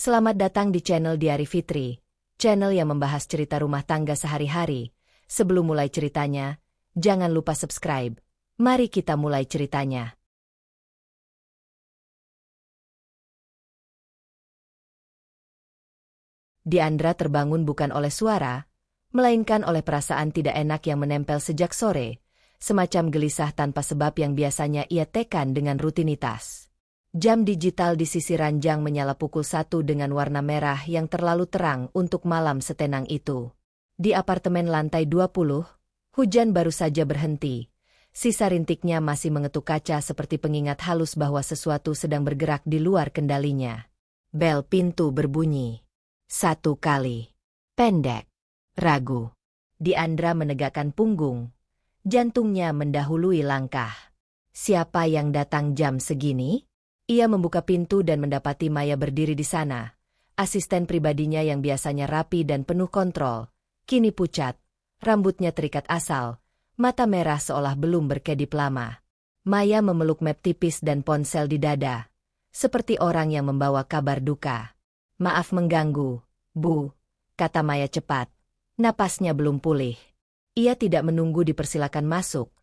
Selamat datang di channel Diari Fitri, channel yang membahas cerita rumah tangga sehari-hari. Sebelum mulai ceritanya, jangan lupa subscribe. Mari kita mulai ceritanya. Diandra terbangun bukan oleh suara, melainkan oleh perasaan tidak enak yang menempel sejak sore, semacam gelisah tanpa sebab yang biasanya ia tekan dengan rutinitas. Jam digital di sisi ranjang menyala pukul 1 dengan warna merah yang terlalu terang untuk malam setenang itu. Di apartemen lantai 20, hujan baru saja berhenti. Sisa rintiknya masih mengetuk kaca seperti pengingat halus bahwa sesuatu sedang bergerak di luar kendalinya. Bel pintu berbunyi. 1 kali. Pendek. Ragu. Diandra menegakkan punggung. Jantungnya mendahului langkah. Siapa yang datang jam segini? Ia membuka pintu dan mendapati Maya berdiri di sana. Asisten pribadinya yang biasanya rapi dan penuh kontrol, kini pucat, rambutnya terikat asal, mata merah seolah belum berkedip lama. Maya memeluk map tipis dan ponsel di dada, seperti orang yang membawa kabar duka. "Maaf mengganggu, Bu," kata Maya cepat. Napasnya belum pulih. Ia tidak menunggu dipersilakan masuk.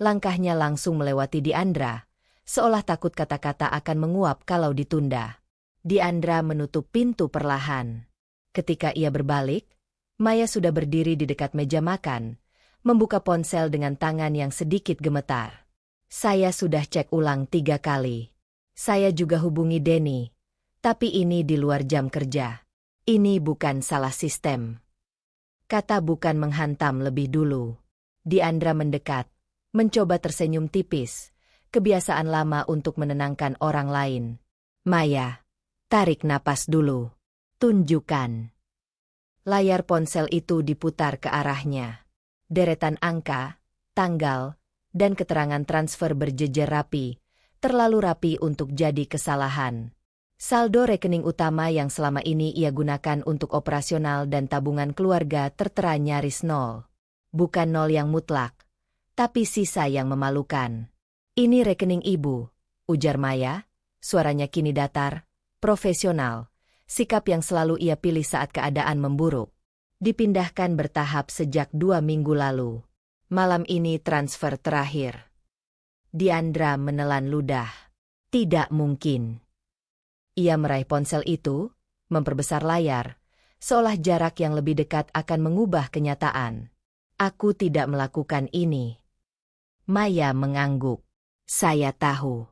Langkahnya langsung melewati Diandra, seolah takut kata-kata akan menguap kalau ditunda. Diandra menutup pintu perlahan. Ketika ia berbalik, Maya sudah berdiri di dekat meja makan, membuka ponsel dengan tangan yang sedikit gemetar. "Saya sudah cek ulang 3 kali. Saya juga hubungi Denny, tapi ini di luar jam kerja. Ini bukan salah sistem." Kata bukan menghantam lebih dulu. Diandra mendekat, mencoba tersenyum tipis. Kebiasaan lama untuk menenangkan orang lain. "Maya, tarik napas dulu. Tunjukkan." Layar ponsel itu diputar ke arahnya. Deretan angka, tanggal, dan keterangan transfer berjejer rapi, terlalu rapi untuk jadi kesalahan. Saldo rekening utama yang selama ini ia gunakan untuk operasional dan tabungan keluarga tertera nyaris nol. Bukan nol yang mutlak, tapi sisa yang memalukan. "Ini rekening Ibu," ujar Maya, suaranya kini datar, profesional, sikap yang selalu ia pilih saat keadaan memburuk. "Dipindahkan bertahap sejak 2 minggu lalu. Malam ini transfer terakhir." Diandra menelan ludah. Tidak mungkin. Ia meraih ponsel itu, memperbesar layar, seolah jarak yang lebih dekat akan mengubah kenyataan. "Aku tidak melakukan ini." Maya mengangguk. "Saya tahu."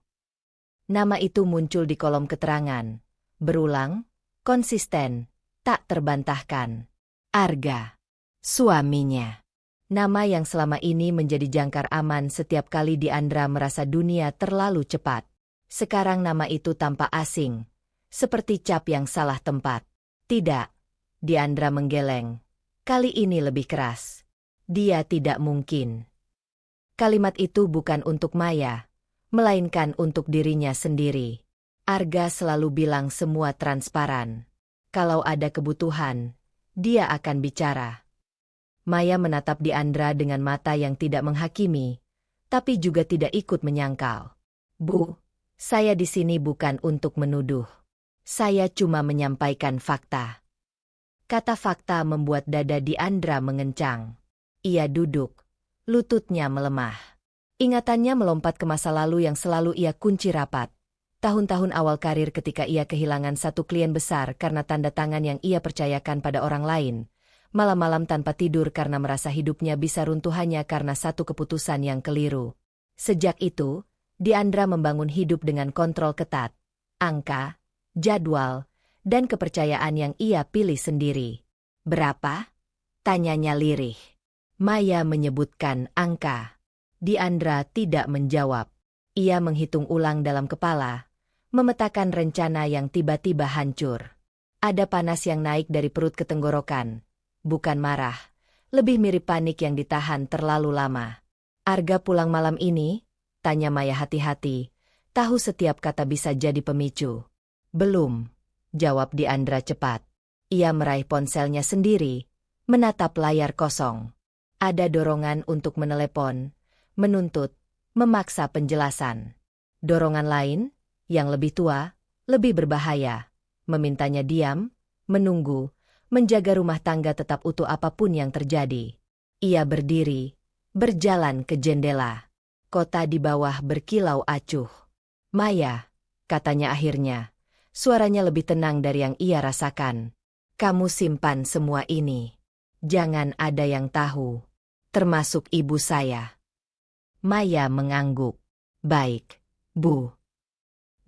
Nama itu muncul di kolom keterangan. Berulang, konsisten, tak terbantahkan. Arga. Suaminya. Nama yang selama ini menjadi jangkar aman setiap kali Diandra merasa dunia terlalu cepat. Sekarang nama itu tampak asing, seperti cap yang salah tempat. "Tidak." Diandra menggeleng. Kali ini lebih keras. "Dia tidak mungkin." Kalimat itu bukan untuk Maya, melainkan untuk dirinya sendiri. Arga selalu bilang semua transparan. Kalau ada kebutuhan, dia akan bicara. Maya menatap Diandra dengan mata yang tidak menghakimi, tapi juga tidak ikut menyangkal. "Bu, saya di sini bukan untuk menuduh. Saya cuma menyampaikan fakta." Kata fakta membuat dada Diandra mengencang. Ia duduk, lututnya melemah. Ingatannya melompat ke masa lalu yang selalu ia kunci rapat. Tahun-tahun awal karir ketika ia kehilangan satu klien besar karena tanda tangan yang ia percayakan pada orang lain. Malam-malam tanpa tidur karena merasa hidupnya bisa runtuh hanya karena satu keputusan yang keliru. Sejak itu, Diandra membangun hidup dengan kontrol ketat, angka, jadwal, dan kepercayaan yang ia pilih sendiri. "Berapa?" tanyanya lirih. Maya menyebutkan angka. Diandra tidak menjawab. Ia menghitung ulang dalam kepala, memetakan rencana yang tiba-tiba hancur. Ada panas yang naik dari perut ke tenggorokan. Bukan marah, lebih mirip panik yang ditahan terlalu lama. "Arga pulang malam ini?" tanya Maya hati-hati, tahu setiap kata bisa jadi pemicu. "Belum," jawab Diandra cepat. Ia meraih ponselnya sendiri, menatap layar kosong. Ada dorongan untuk menelepon, menuntut, memaksa penjelasan. Dorongan lain, yang lebih tua, lebih berbahaya, memintanya diam, menunggu, menjaga rumah tangga tetap utuh apapun yang terjadi. Ia berdiri, berjalan ke jendela. Kota di bawah berkilau acuh. "Maya," katanya akhirnya. Suaranya lebih tenang dari yang ia rasakan. "Kamu simpan semua ini. Jangan ada yang tahu. Termasuk ibu saya." Maya mengangguk. "Baik, Bu."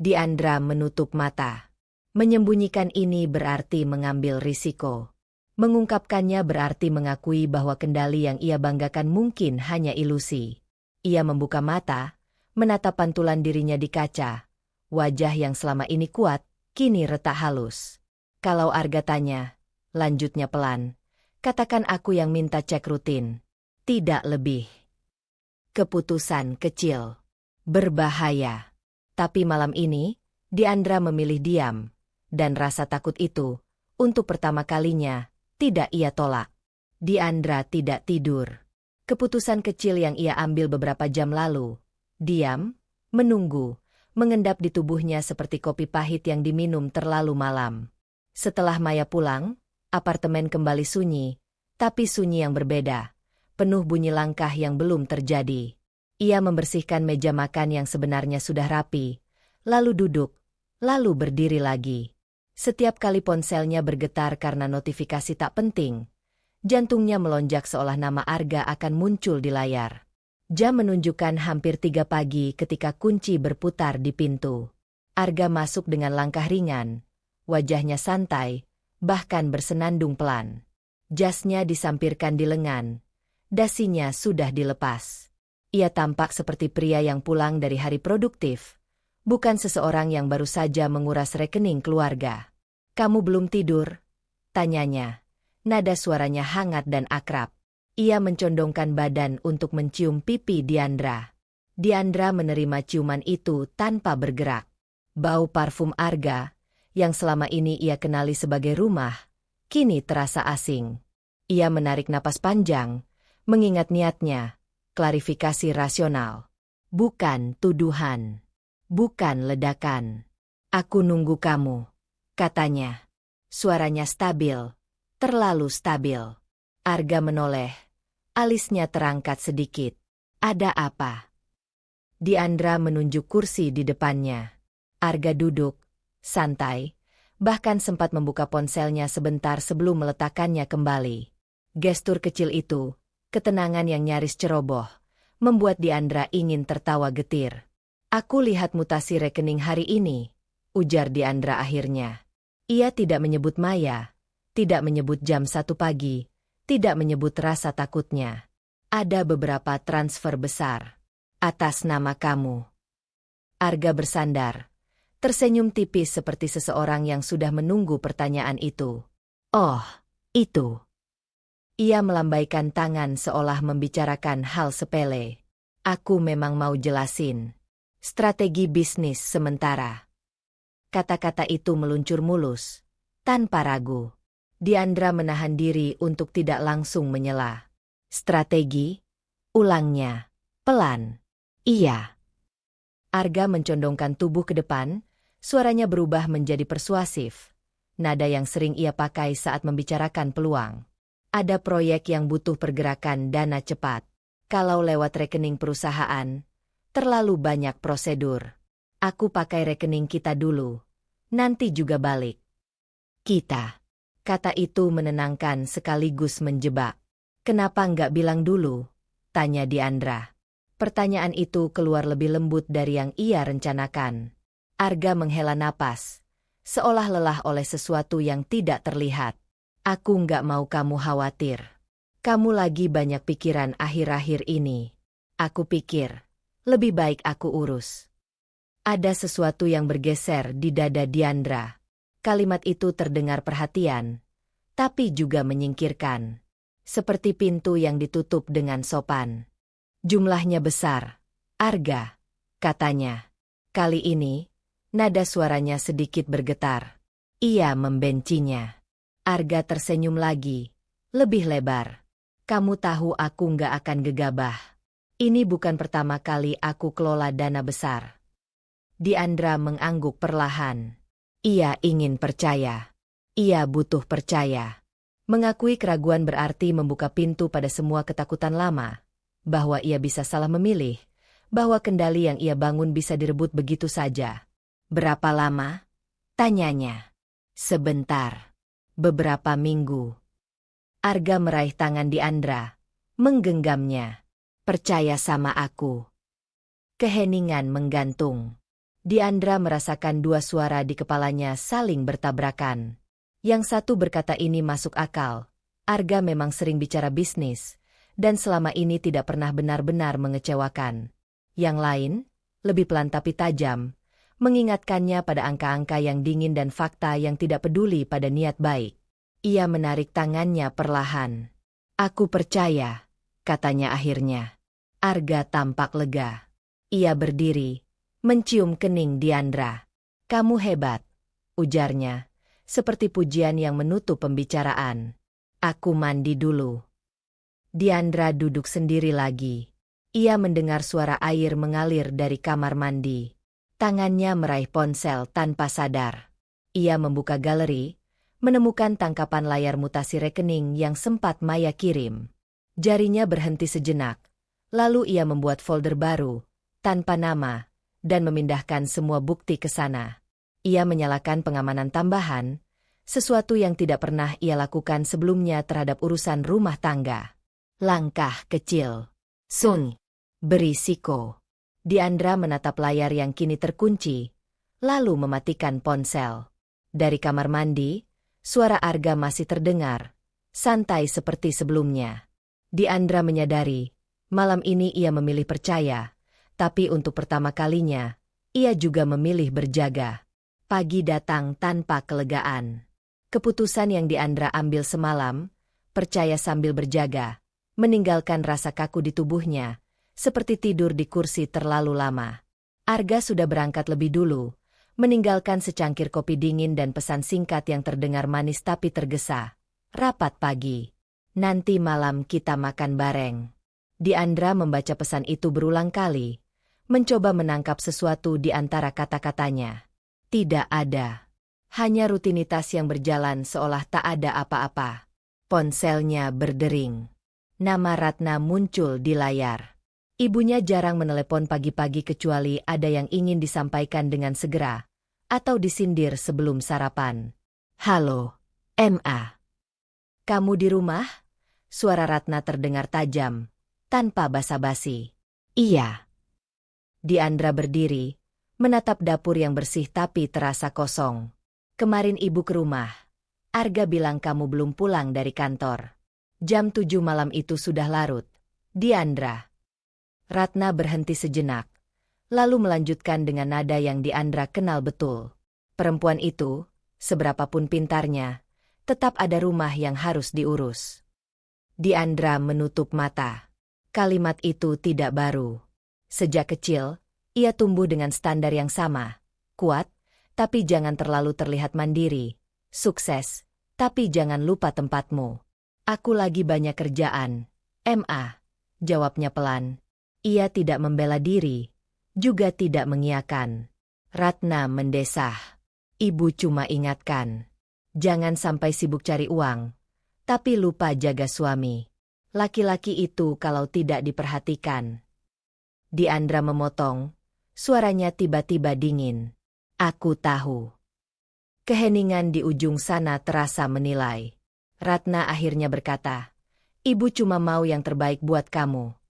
Diandra menutup mata. Menyembunyikan ini berarti mengambil risiko. Mengungkapkannya berarti mengakui bahwa kendali yang ia banggakan mungkin hanya ilusi. Ia membuka mata, menatap pantulan dirinya di kaca. Wajah yang selama ini kuat, kini retak halus. "Kalau Arga tanya," lanjutnya pelan, "katakan aku yang minta cek rutin. Tidak lebih. Keputusan kecil. Berbahaya." Tapi malam ini, Diandra memilih diam, dan rasa takut itu, untuk pertama kalinya, tidak ia tolak. Diandra tidak tidur. Keputusan kecil yang ia ambil beberapa jam lalu. Diam, menunggu, mengendap di tubuhnya seperti kopi pahit yang diminum terlalu malam. Setelah Maya pulang, apartemen kembali sunyi, tapi sunyi yang berbeda. Penuh bunyi langkah yang belum terjadi. Ia membersihkan meja makan yang sebenarnya sudah rapi, lalu duduk, lalu berdiri lagi. Setiap kali ponselnya bergetar karena notifikasi tak penting, jantungnya melonjak seolah nama Arga akan muncul di layar. Jam menunjukkan hampir 3 pagi ketika kunci berputar di pintu. Arga masuk dengan langkah ringan, wajahnya santai, bahkan bersenandung pelan. Jasnya disampirkan di lengan, dasinya sudah dilepas. Ia tampak seperti pria yang pulang dari hari produktif, bukan seseorang yang baru saja menguras rekening keluarga. "Kamu belum tidur?" tanyanya. Nada suaranya hangat dan akrab. Ia mencondongkan badan untuk mencium pipi Diandra. Diandra menerima ciuman itu tanpa bergerak. Bau parfum Arga, yang selama ini ia kenali sebagai rumah, kini terasa asing. Ia menarik napas panjang, mengingat niatnya. Klarifikasi rasional. Bukan tuduhan. Bukan ledakan. "Aku nunggu kamu," katanya. Suaranya stabil. Terlalu stabil. Arga menoleh. Alisnya terangkat sedikit. "Ada apa?" Diandra menunjuk kursi di depannya. Arga duduk, santai, bahkan sempat membuka ponselnya sebentar sebelum meletakkannya kembali. Gestur kecil itu, ketenangan yang nyaris ceroboh, membuat Diandra ingin tertawa getir. "Aku lihat mutasi rekening hari ini," ujar Diandra akhirnya. Ia tidak menyebut Maya, tidak menyebut jam 1 pagi, tidak menyebut rasa takutnya. "Ada beberapa transfer besar. Atas nama kamu." Arga bersandar, tersenyum tipis seperti seseorang yang sudah menunggu pertanyaan itu. "Oh, itu." Ia melambaikan tangan seolah membicarakan hal sepele. "Aku memang mau jelasin. Strategi bisnis sementara." Kata-kata itu meluncur mulus, tanpa ragu. Diandra menahan diri untuk tidak langsung menyela. "Strategi?" ulangnya, pelan. "Iya." Arga mencondongkan tubuh ke depan, suaranya berubah menjadi persuasif. Nada yang sering ia pakai saat membicarakan peluang. "Ada proyek yang butuh pergerakan dana cepat. Kalau lewat rekening perusahaan, terlalu banyak prosedur. Aku pakai rekening kita dulu, nanti juga balik." "Kita." Kata itu menenangkan sekaligus menjebak. "Kenapa nggak bilang dulu?" tanya Diandra. Pertanyaan itu keluar lebih lembut dari yang ia rencanakan. Arga menghela napas, seolah lelah oleh sesuatu yang tidak terlihat. "Aku nggak mau kamu khawatir. Kamu lagi banyak pikiran akhir-akhir ini. Aku pikir, lebih baik aku urus." Ada sesuatu yang bergeser di dada Diandra. Kalimat itu terdengar perhatian, tapi juga menyingkirkan. Seperti pintu yang ditutup dengan sopan. "Jumlahnya besar, Arga," katanya. Kali ini, nada suaranya sedikit bergetar. Ia membencinya. Arga tersenyum lagi, lebih lebar. "Kamu tahu aku nggak akan gegabah. Ini bukan pertama kali aku kelola dana besar." Diandra mengangguk perlahan. Ia ingin percaya. Ia butuh percaya. Mengakui keraguan berarti membuka pintu pada semua ketakutan lama, bahwa ia bisa salah memilih, bahwa kendali yang ia bangun bisa direbut begitu saja. Berapa lama? Tanyanya. Sebentar. Beberapa minggu. Arga meraih tangan Diandra, menggenggamnya. Percaya sama aku. Keheningan menggantung. Diandra merasakan dua suara di kepalanya saling bertabrakan. Yang satu berkata ini masuk akal. Arga memang sering bicara bisnis, dan selama ini tidak pernah benar-benar mengecewakan. Yang lain, lebih pelan tapi tajam, mengingatkannya pada angka-angka yang dingin dan fakta yang tidak peduli pada niat baik. Ia menarik tangannya perlahan. Aku percaya, katanya akhirnya. Arga tampak lega. Ia berdiri, mencium kening Diandra. Kamu hebat, ujarnya, seperti pujian yang menutup pembicaraan. Aku mandi dulu. Diandra duduk sendiri lagi. Ia mendengar suara air mengalir dari kamar mandi. Tangannya meraih ponsel tanpa sadar. Ia membuka galeri, menemukan tangkapan layar mutasi rekening yang sempat Maya kirim. Jarinya berhenti sejenak, lalu ia membuat folder baru, tanpa nama, dan memindahkan semua bukti ke sana. Ia menyalakan pengamanan tambahan, sesuatu yang tidak pernah ia lakukan sebelumnya terhadap urusan rumah tangga. Langkah kecil. Sun. Berisiko. Diandra menatap layar yang kini terkunci, lalu mematikan ponsel. Dari kamar mandi, suara Arga masih terdengar, santai seperti sebelumnya. Diandra menyadari, malam ini ia memilih percaya, tapi untuk pertama kalinya, ia juga memilih berjaga. Pagi datang tanpa kelegaan. Keputusan yang Diandra ambil semalam, percaya sambil berjaga, meninggalkan rasa kaku di tubuhnya, seperti tidur di kursi terlalu lama. Arga sudah berangkat lebih dulu, meninggalkan secangkir kopi dingin dan pesan singkat yang terdengar manis tapi tergesa. Rapat pagi. Nanti malam kita makan bareng. Diandra membaca pesan itu berulang kali, mencoba menangkap sesuatu di antara kata-katanya. Tidak ada. Hanya rutinitas yang berjalan seolah tak ada apa-apa. Ponselnya berdering. Nama Ratna muncul di layar. Ibunya jarang menelepon pagi-pagi kecuali ada yang ingin disampaikan dengan segera, atau disindir sebelum sarapan. Halo, Ma. Kamu di rumah? Suara Ratna terdengar tajam, tanpa basa-basi. Iya. Diandra berdiri, menatap dapur yang bersih tapi terasa kosong. Kemarin ibu ke rumah. Arga bilang kamu belum pulang dari kantor. Jam 7 malam itu sudah larut. Diandra. Ratna berhenti sejenak, lalu melanjutkan dengan nada yang Diandra kenal betul. Perempuan itu, seberapapun pintarnya, tetap ada rumah yang harus diurus. Diandra menutup mata. Kalimat itu tidak baru. Sejak kecil, ia tumbuh dengan standar yang sama. Kuat, tapi jangan terlalu terlihat mandiri. Sukses, tapi jangan lupa tempatmu. Aku lagi banyak kerjaan. Ma. Jawabnya pelan. Ia tidak membela diri, juga tidak mengiyakan. Ratna mendesah. Ibu cuma ingatkan. Jangan sampai sibuk cari uang, tapi lupa jaga suami. Laki-laki itu kalau tidak diperhatikan. Diandra memotong, suaranya tiba-tiba dingin. Aku tahu. Keheningan di ujung sana terasa menilai. Ratna akhirnya berkata, Ibu cuma mau yang terbaik buat kamu.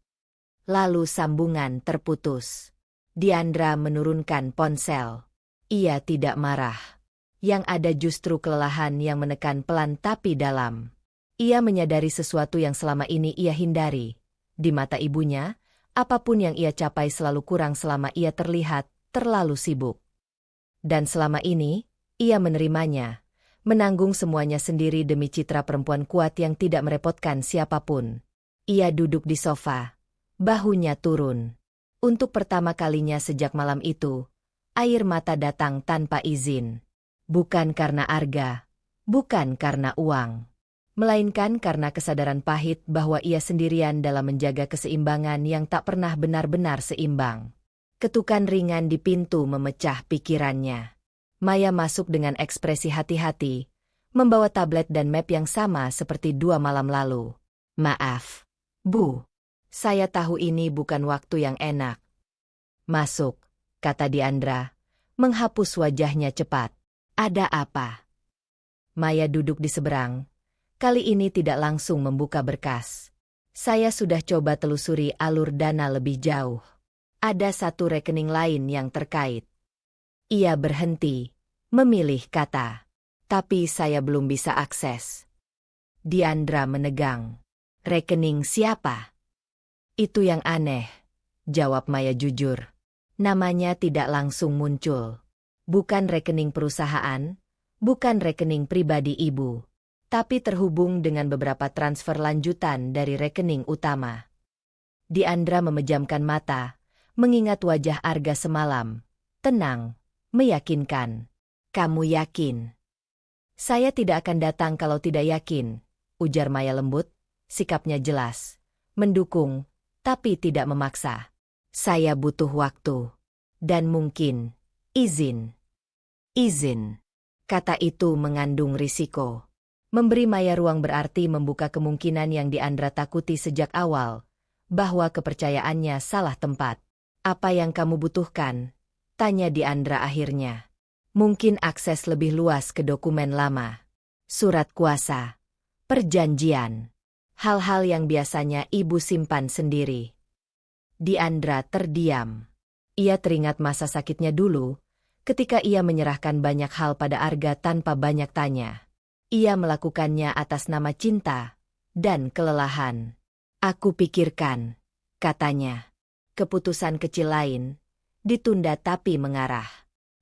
Lalu sambungan terputus. Diandra menurunkan ponsel. Ia tidak marah. Yang ada justru kelelahan yang menekan pelan tapi dalam. Ia menyadari sesuatu yang selama ini ia hindari. Di mata ibunya, apapun yang ia capai selalu kurang selama ia terlihat terlalu sibuk. Dan selama ini, ia menerimanya, menanggung semuanya sendiri demi citra perempuan kuat yang tidak merepotkan siapapun. Ia duduk di sofa, bahunya turun. Untuk pertama kalinya sejak malam itu, air mata datang tanpa izin. Bukan karena Arga, bukan karena uang, melainkan karena kesadaran pahit bahwa ia sendirian dalam menjaga keseimbangan yang tak pernah benar-benar seimbang. Ketukan ringan di pintu memecah pikirannya. Maya masuk dengan ekspresi hati-hati, membawa tablet dan map yang sama seperti 2 malam lalu. Maaf, Bu. Saya tahu ini bukan waktu yang enak. Masuk, kata Diandra, menghapus wajahnya cepat. Ada apa? Maya duduk di seberang. Kali ini tidak langsung membuka berkas. Saya sudah coba telusuri alur dana lebih jauh. Ada satu rekening lain yang terkait. Ia berhenti, memilih kata. Tapi saya belum bisa akses. Diandra menegang. Rekening siapa? Itu yang aneh, jawab Maya jujur. Namanya tidak langsung muncul. Bukan rekening perusahaan, bukan rekening pribadi ibu. Tapi terhubung dengan beberapa transfer lanjutan dari rekening utama. Diandra memejamkan mata, mengingat wajah Arga semalam. Tenang, meyakinkan. Kamu yakin? Saya tidak akan datang kalau tidak yakin, ujar Maya lembut, sikapnya jelas. Mendukung, tapi tidak memaksa. Saya butuh waktu. Dan mungkin, izin. Izin. Kata itu mengandung risiko. Memberi Maya ruang berarti membuka kemungkinan yang Diandra takuti sejak awal, bahwa kepercayaannya salah tempat. Apa yang kamu butuhkan? Tanya Diandra akhirnya. Mungkin akses lebih luas ke dokumen lama. Surat kuasa. Perjanjian. Hal-hal yang biasanya ibu simpan sendiri. Diandra terdiam. Ia teringat masa sakitnya dulu, ketika ia menyerahkan banyak hal pada Arga tanpa banyak tanya. Ia melakukannya atas nama cinta dan kelelahan. Aku pikirkan, katanya. Keputusan kecil lain, ditunda tapi mengarah.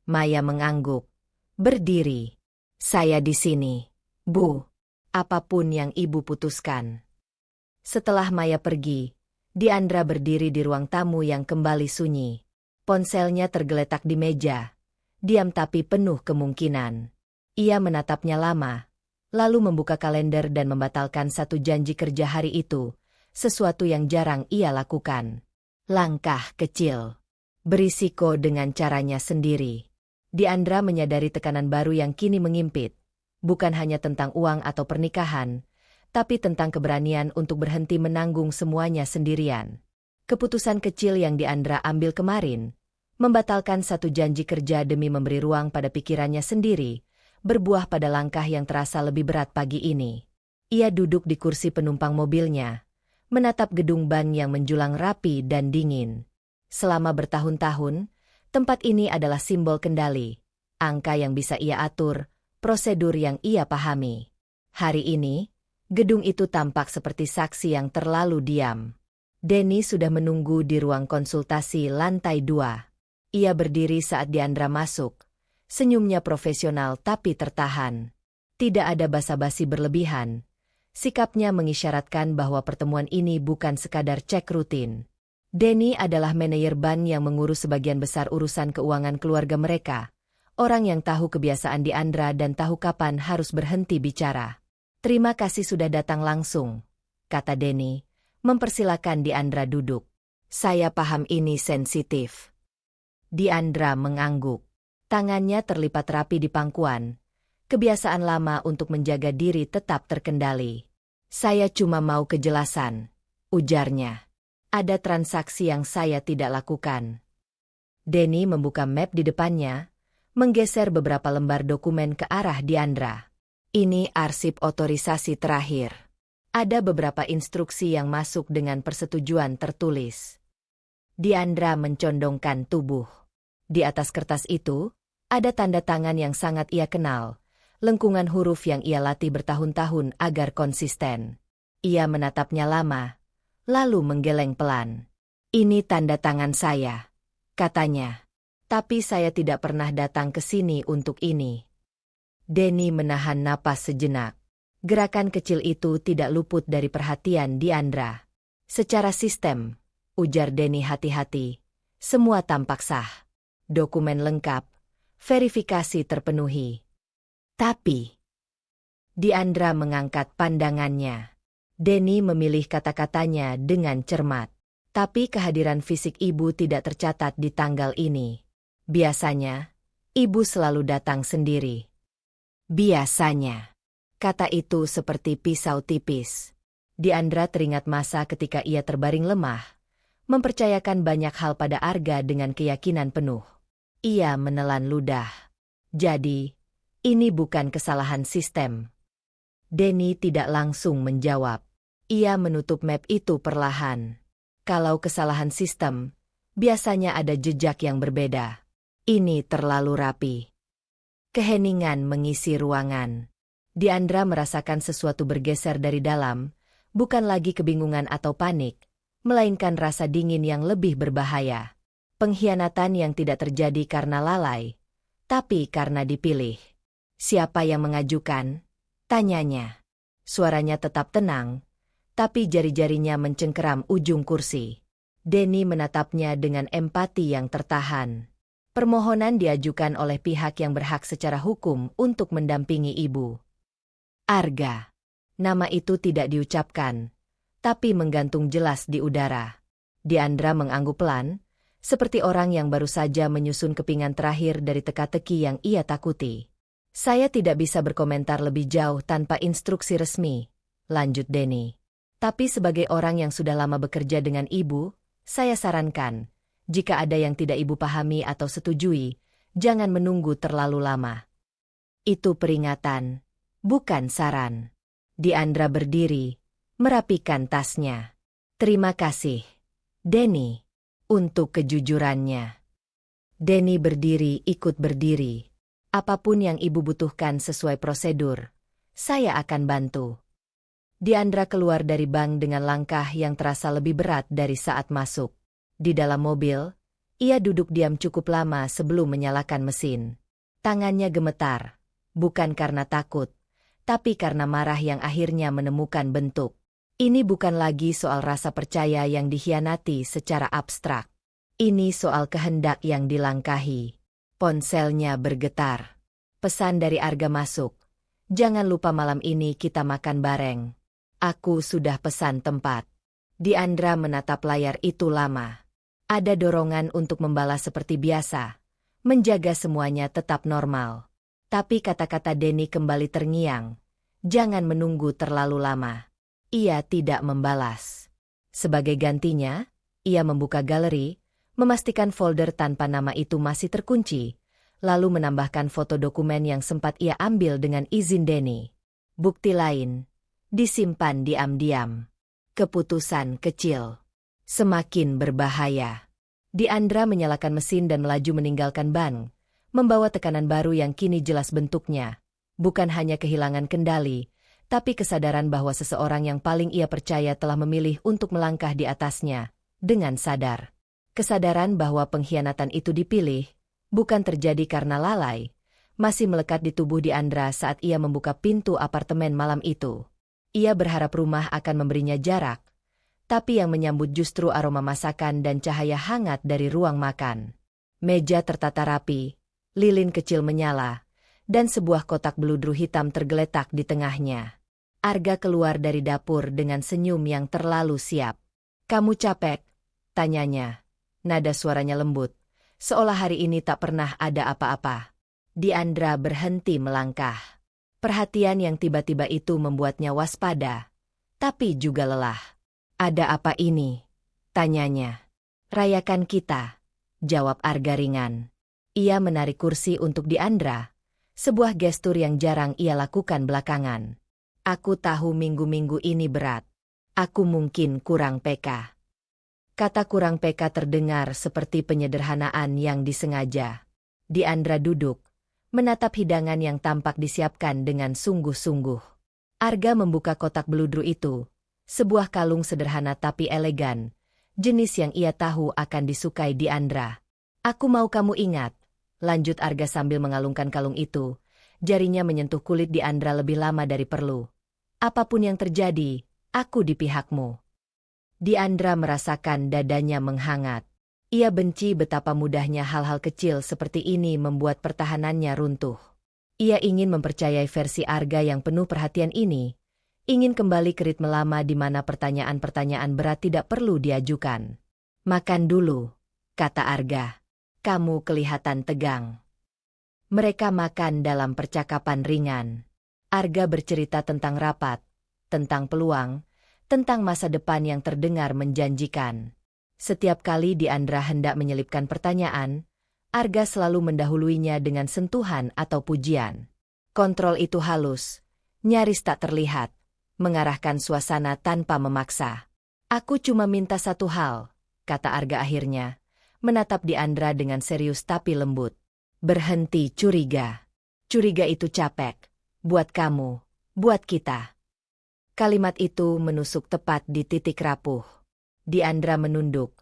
Maya mengangguk, berdiri. Saya di sini, Bu. Apapun yang ibu putuskan. Setelah Maya pergi, Diandra berdiri di ruang tamu yang kembali sunyi. Ponselnya tergeletak di meja. Diam tapi penuh kemungkinan. Ia menatapnya lama, lalu membuka kalender dan membatalkan satu janji kerja hari itu, sesuatu yang jarang ia lakukan. Langkah kecil. Berisiko dengan caranya sendiri. Diandra menyadari tekanan baru yang kini mengimpit. Bukan hanya tentang uang atau pernikahan, tapi tentang keberanian untuk berhenti menanggung semuanya sendirian. Keputusan kecil yang Diandra ambil kemarin, membatalkan satu janji kerja demi memberi ruang pada pikirannya sendiri, berbuah pada langkah yang terasa lebih berat pagi ini. Ia duduk di kursi penumpang mobilnya, menatap gedung bank yang menjulang rapi dan dingin. Selama bertahun-tahun, tempat ini adalah simbol kendali, angka yang bisa ia atur, prosedur yang ia pahami. Hari ini, gedung itu tampak seperti saksi yang terlalu diam. Denny sudah menunggu di ruang konsultasi lantai 2. Ia berdiri saat Diandra masuk. Senyumnya profesional tapi tertahan. Tidak ada basa-basi berlebihan. Sikapnya mengisyaratkan bahwa pertemuan ini bukan sekadar cek rutin. Denny adalah manajer bank yang mengurus sebagian besar urusan keuangan keluarga mereka. Orang yang tahu kebiasaan Diandra dan tahu kapan harus berhenti bicara. Terima kasih sudah datang langsung, kata Denny, mempersilakan Diandra duduk. Saya paham ini sensitif. Diandra mengangguk. Tangannya terlipat rapi di pangkuan. Kebiasaan lama untuk menjaga diri tetap terkendali. Saya cuma mau kejelasan, ujarnya. Ada transaksi yang saya tidak lakukan. Denny membuka map di depannya, menggeser beberapa lembar dokumen ke arah Diandra. Ini arsip otorisasi terakhir. Ada beberapa instruksi yang masuk dengan persetujuan tertulis. Diandra mencondongkan tubuh. Di atas kertas itu, ada tanda tangan yang sangat ia kenal, lengkungan huruf yang ia latih bertahun-tahun agar konsisten. Ia menatapnya lama, lalu menggeleng pelan. Ini tanda tangan saya, katanya. Tapi saya tidak pernah datang ke sini untuk ini. Denny menahan napas sejenak. Gerakan kecil itu tidak luput dari perhatian Diandra. Secara sistem, ujar Denny hati-hati, semua tampak sah. Dokumen lengkap, verifikasi terpenuhi. Tapi, Diandra mengangkat pandangannya. Denny memilih kata-katanya dengan cermat. Tapi kehadiran fisik ibu tidak tercatat di tanggal ini. Biasanya, Ibu selalu datang sendiri. Biasanya. Kata itu seperti pisau tipis. Diandra teringat masa ketika ia terbaring lemah, mempercayakan banyak hal pada Arga dengan keyakinan penuh. Ia menelan ludah. Jadi, ini bukan kesalahan sistem. Denny tidak langsung menjawab. Ia menutup map itu perlahan. Kalau kesalahan sistem, biasanya ada jejak yang berbeda. Ini terlalu rapi. Keheningan mengisi ruangan. Diandra merasakan sesuatu bergeser dari dalam, bukan lagi kebingungan atau panik, melainkan rasa dingin yang lebih berbahaya. Pengkhianatan yang tidak terjadi karena lalai, tapi karena dipilih. Siapa yang mengajukan? Tanyanya. Suaranya tetap tenang, tapi jari-jarinya mencengkeram ujung kursi. Denny menatapnya dengan empati yang tertahan. Permohonan diajukan oleh pihak yang berhak secara hukum untuk mendampingi ibu. Arga. Nama itu tidak diucapkan, tapi menggantung jelas di udara. Diandra mengangguk pelan, seperti orang yang baru saja menyusun kepingan terakhir dari teka-teki yang ia takuti. Saya tidak bisa berkomentar lebih jauh tanpa instruksi resmi, lanjut Denny. Tapi sebagai orang yang sudah lama bekerja dengan ibu, saya sarankan, jika ada yang tidak ibu pahami atau setujui, jangan menunggu terlalu lama. Itu peringatan, bukan saran. Diandra berdiri, merapikan tasnya. Terima kasih, Denny, untuk kejujurannya. Denny berdiri ikut berdiri. Apapun yang ibu butuhkan sesuai prosedur, saya akan bantu. Diandra keluar dari bank dengan langkah yang terasa lebih berat dari saat masuk. Di dalam mobil, ia duduk diam cukup lama sebelum menyalakan mesin. Tangannya gemetar, bukan karena takut, tapi karena marah yang akhirnya menemukan bentuk. Ini bukan lagi soal rasa percaya yang dikhianati secara abstrak. Ini soal kehendak yang dilangkahi. Ponselnya bergetar. Pesan dari Arga masuk. Jangan lupa malam ini kita makan bareng. Aku sudah pesan tempat. Diandra menatap layar itu lama. Ada dorongan untuk membalas seperti biasa, menjaga semuanya tetap normal. Tapi kata-kata Denny kembali terngiang. Jangan menunggu terlalu lama. Ia tidak membalas. Sebagai gantinya, ia membuka galeri, memastikan folder tanpa nama itu masih terkunci, lalu menambahkan foto dokumen yang sempat ia ambil dengan izin Denny. Bukti lain disimpan diam-diam. Keputusan kecil. Semakin berbahaya. Diandra menyalakan mesin dan melaju meninggalkan bank, membawa tekanan baru yang kini jelas bentuknya. Bukan hanya kehilangan kendali, tapi kesadaran bahwa seseorang yang paling ia percaya telah memilih untuk melangkah di atasnya, dengan sadar. Kesadaran bahwa pengkhianatan itu dipilih, bukan terjadi karena lalai, masih melekat di tubuh Diandra saat ia membuka pintu apartemen malam itu. Ia berharap rumah akan memberinya jarak, tapi yang menyambut justru aroma masakan dan cahaya hangat dari ruang makan. Meja tertata rapi, lilin kecil menyala, dan sebuah kotak beludru hitam tergeletak di tengahnya. Arga keluar dari dapur dengan senyum yang terlalu siap. "Kamu capek?" tanyanya. Nada suaranya lembut, seolah hari ini tak pernah ada apa-apa. Diandra berhenti melangkah. Perhatian yang tiba-tiba itu membuatnya waspada, tapi juga lelah. "Ada apa ini?" tanyanya. "Rayakan kita," jawab Arga ringan. Ia menarik kursi untuk Diandra, sebuah gestur yang jarang ia lakukan belakangan. "Aku tahu minggu-minggu ini berat. Aku mungkin kurang peka." Kata kurang peka terdengar seperti penyederhanaan yang disengaja. Diandra duduk, menatap hidangan yang tampak disiapkan dengan sungguh-sungguh. Arga membuka kotak beludru itu, sebuah kalung sederhana tapi elegan, jenis yang ia tahu akan disukai Diandra. "Aku mau kamu ingat," lanjut Arga sambil mengalungkan kalung itu, jarinya menyentuh kulit Diandra lebih lama dari perlu. "Apapun yang terjadi, aku di pihakmu." Diandra merasakan dadanya menghangat. Ia benci betapa mudahnya hal-hal kecil seperti ini membuat pertahanannya runtuh. Ia ingin mempercayai versi Arga yang penuh perhatian ini, ingin kembali ke ritme lama di mana pertanyaan-pertanyaan berat tidak perlu diajukan. "Makan dulu," kata Arga. "Kamu kelihatan tegang." Mereka makan dalam percakapan ringan. Arga bercerita tentang rapat, tentang peluang, tentang masa depan yang terdengar menjanjikan. Setiap kali Diandra hendak menyelipkan pertanyaan, Arga selalu mendahuluinya dengan sentuhan atau pujian. Kontrol itu halus, nyaris tak terlihat, mengarahkan suasana tanpa memaksa. "Aku cuma minta satu hal," kata Arga akhirnya, menatap Diandra dengan serius tapi lembut. "Berhenti curiga. Curiga itu capek. Buat kamu, buat kita." Kalimat itu menusuk tepat di titik rapuh. Diandra menunduk,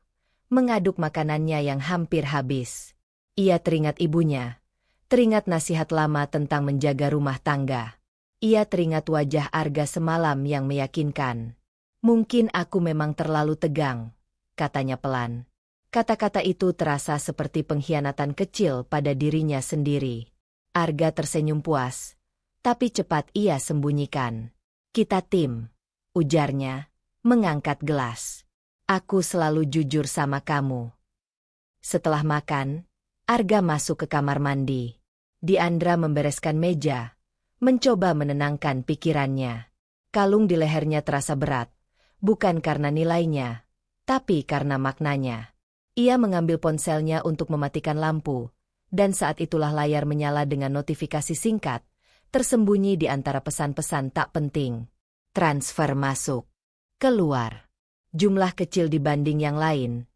mengaduk makanannya yang hampir habis. Ia teringat ibunya, teringat nasihat lama tentang menjaga rumah tangga. Ia teringat wajah Arga semalam yang meyakinkan. "Mungkin aku memang terlalu tegang," katanya pelan. Kata-kata itu terasa seperti pengkhianatan kecil pada dirinya sendiri. Arga tersenyum puas, tapi cepat ia sembunyikan. "Kita tim," ujarnya, mengangkat gelas. "Aku selalu jujur sama kamu." Setelah makan, Arga masuk ke kamar mandi. Diandra membereskan meja, mencoba menenangkan pikirannya. Kalung di lehernya terasa berat, bukan karena nilainya, tapi karena maknanya. Ia mengambil ponselnya untuk mematikan lampu, dan saat itulah layar menyala dengan notifikasi singkat, tersembunyi di antara pesan-pesan tak penting. Transfer masuk. Keluar. Jumlah kecil dibanding yang lain,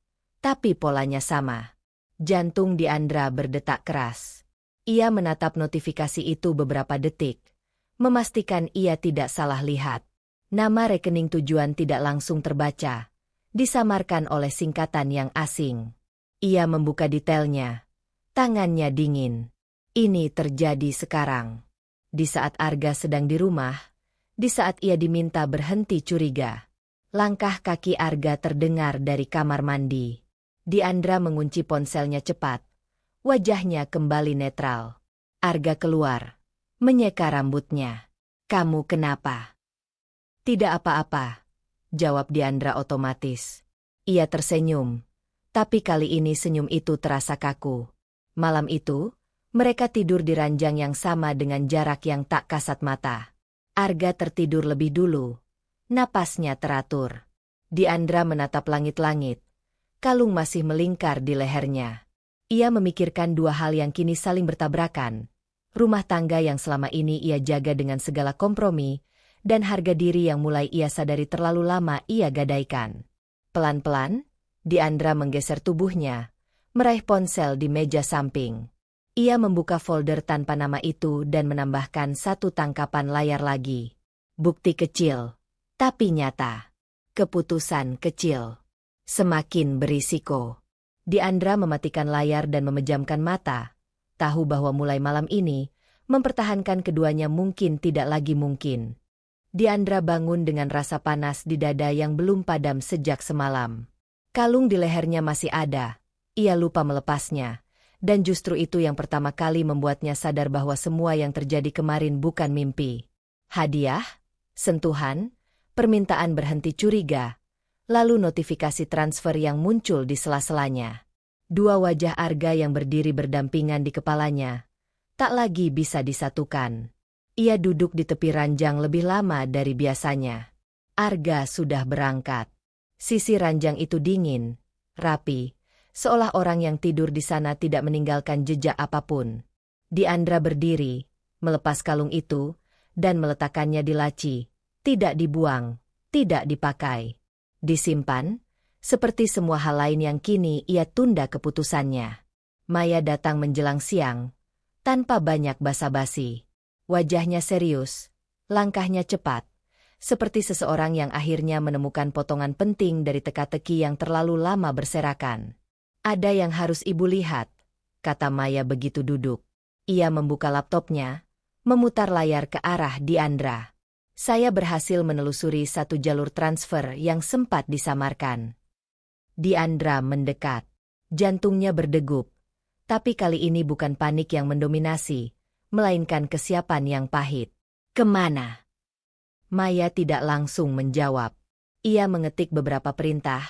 tapi polanya sama. Jantung Diandra berdetak keras. Ia menatap notifikasi itu beberapa detik, memastikan ia tidak salah lihat. Nama rekening tujuan tidak langsung terbaca, disamarkan oleh singkatan yang asing. Ia membuka detailnya. Tangannya dingin. Ini terjadi sekarang. Di saat Arga sedang di rumah, di saat ia diminta berhenti curiga. Langkah kaki Arga terdengar dari kamar mandi. Diandra mengunci ponselnya cepat. Wajahnya kembali netral. Arga keluar, menyeka rambutnya. "Kamu kenapa?" "Tidak apa-apa," jawab Diandra otomatis. Ia tersenyum, tapi kali ini senyum itu terasa kaku. Malam itu, mereka tidur di ranjang yang sama dengan jarak yang tak kasat mata. Arga tertidur lebih dulu. Napasnya teratur. Diandra menatap langit-langit. Kalung masih melingkar di lehernya. Ia memikirkan dua hal yang kini saling bertabrakan. Rumah tangga yang selama ini ia jaga dengan segala kompromi, dan harga diri yang mulai ia sadari terlalu lama ia gadaikan. Pelan-pelan, Diandra menggeser tubuhnya, meraih ponsel di meja samping. Ia membuka folder tanpa nama itu dan menambahkan satu tangkapan layar lagi. Bukti kecil, tapi nyata. Keputusan kecil. Semakin berisiko. Diandra mematikan layar dan memejamkan mata, tahu bahwa mulai malam ini, mempertahankan keduanya mungkin tidak lagi mungkin. Diandra bangun dengan rasa panas di dada yang belum padam sejak semalam. Kalung di lehernya masih ada, ia lupa melepasnya, dan justru itu yang pertama kali membuatnya sadar bahwa semua yang terjadi kemarin bukan mimpi. Hadiah, sentuhan, permintaan berhenti curiga, lalu notifikasi transfer yang muncul di sela-selanya. Dua wajah Arga yang berdiri berdampingan di kepalanya, tak lagi bisa disatukan. Ia duduk di tepi ranjang lebih lama dari biasanya. Arga sudah berangkat. Sisi ranjang itu dingin, rapi, seolah orang yang tidur di sana tidak meninggalkan jejak apapun. Diandra berdiri, melepas kalung itu, dan meletakkannya di laci. Tidak dibuang, tidak dipakai. Disimpan, seperti semua hal lain yang kini ia tunda keputusannya. Maya datang menjelang siang, tanpa banyak basa-basi. Wajahnya serius, langkahnya cepat, seperti seseorang yang akhirnya menemukan potongan penting dari teka-teki yang terlalu lama berserakan. "Ada yang harus ibu lihat," kata Maya begitu duduk. Ia membuka laptopnya, memutar layar ke arah Diandra. "Saya berhasil menelusuri satu jalur transfer yang sempat disamarkan." Diandra mendekat. Jantungnya berdegup. Tapi kali ini bukan panik yang mendominasi, melainkan kesiapan yang pahit. "Kemana?" Maya tidak langsung menjawab. Ia mengetik beberapa perintah,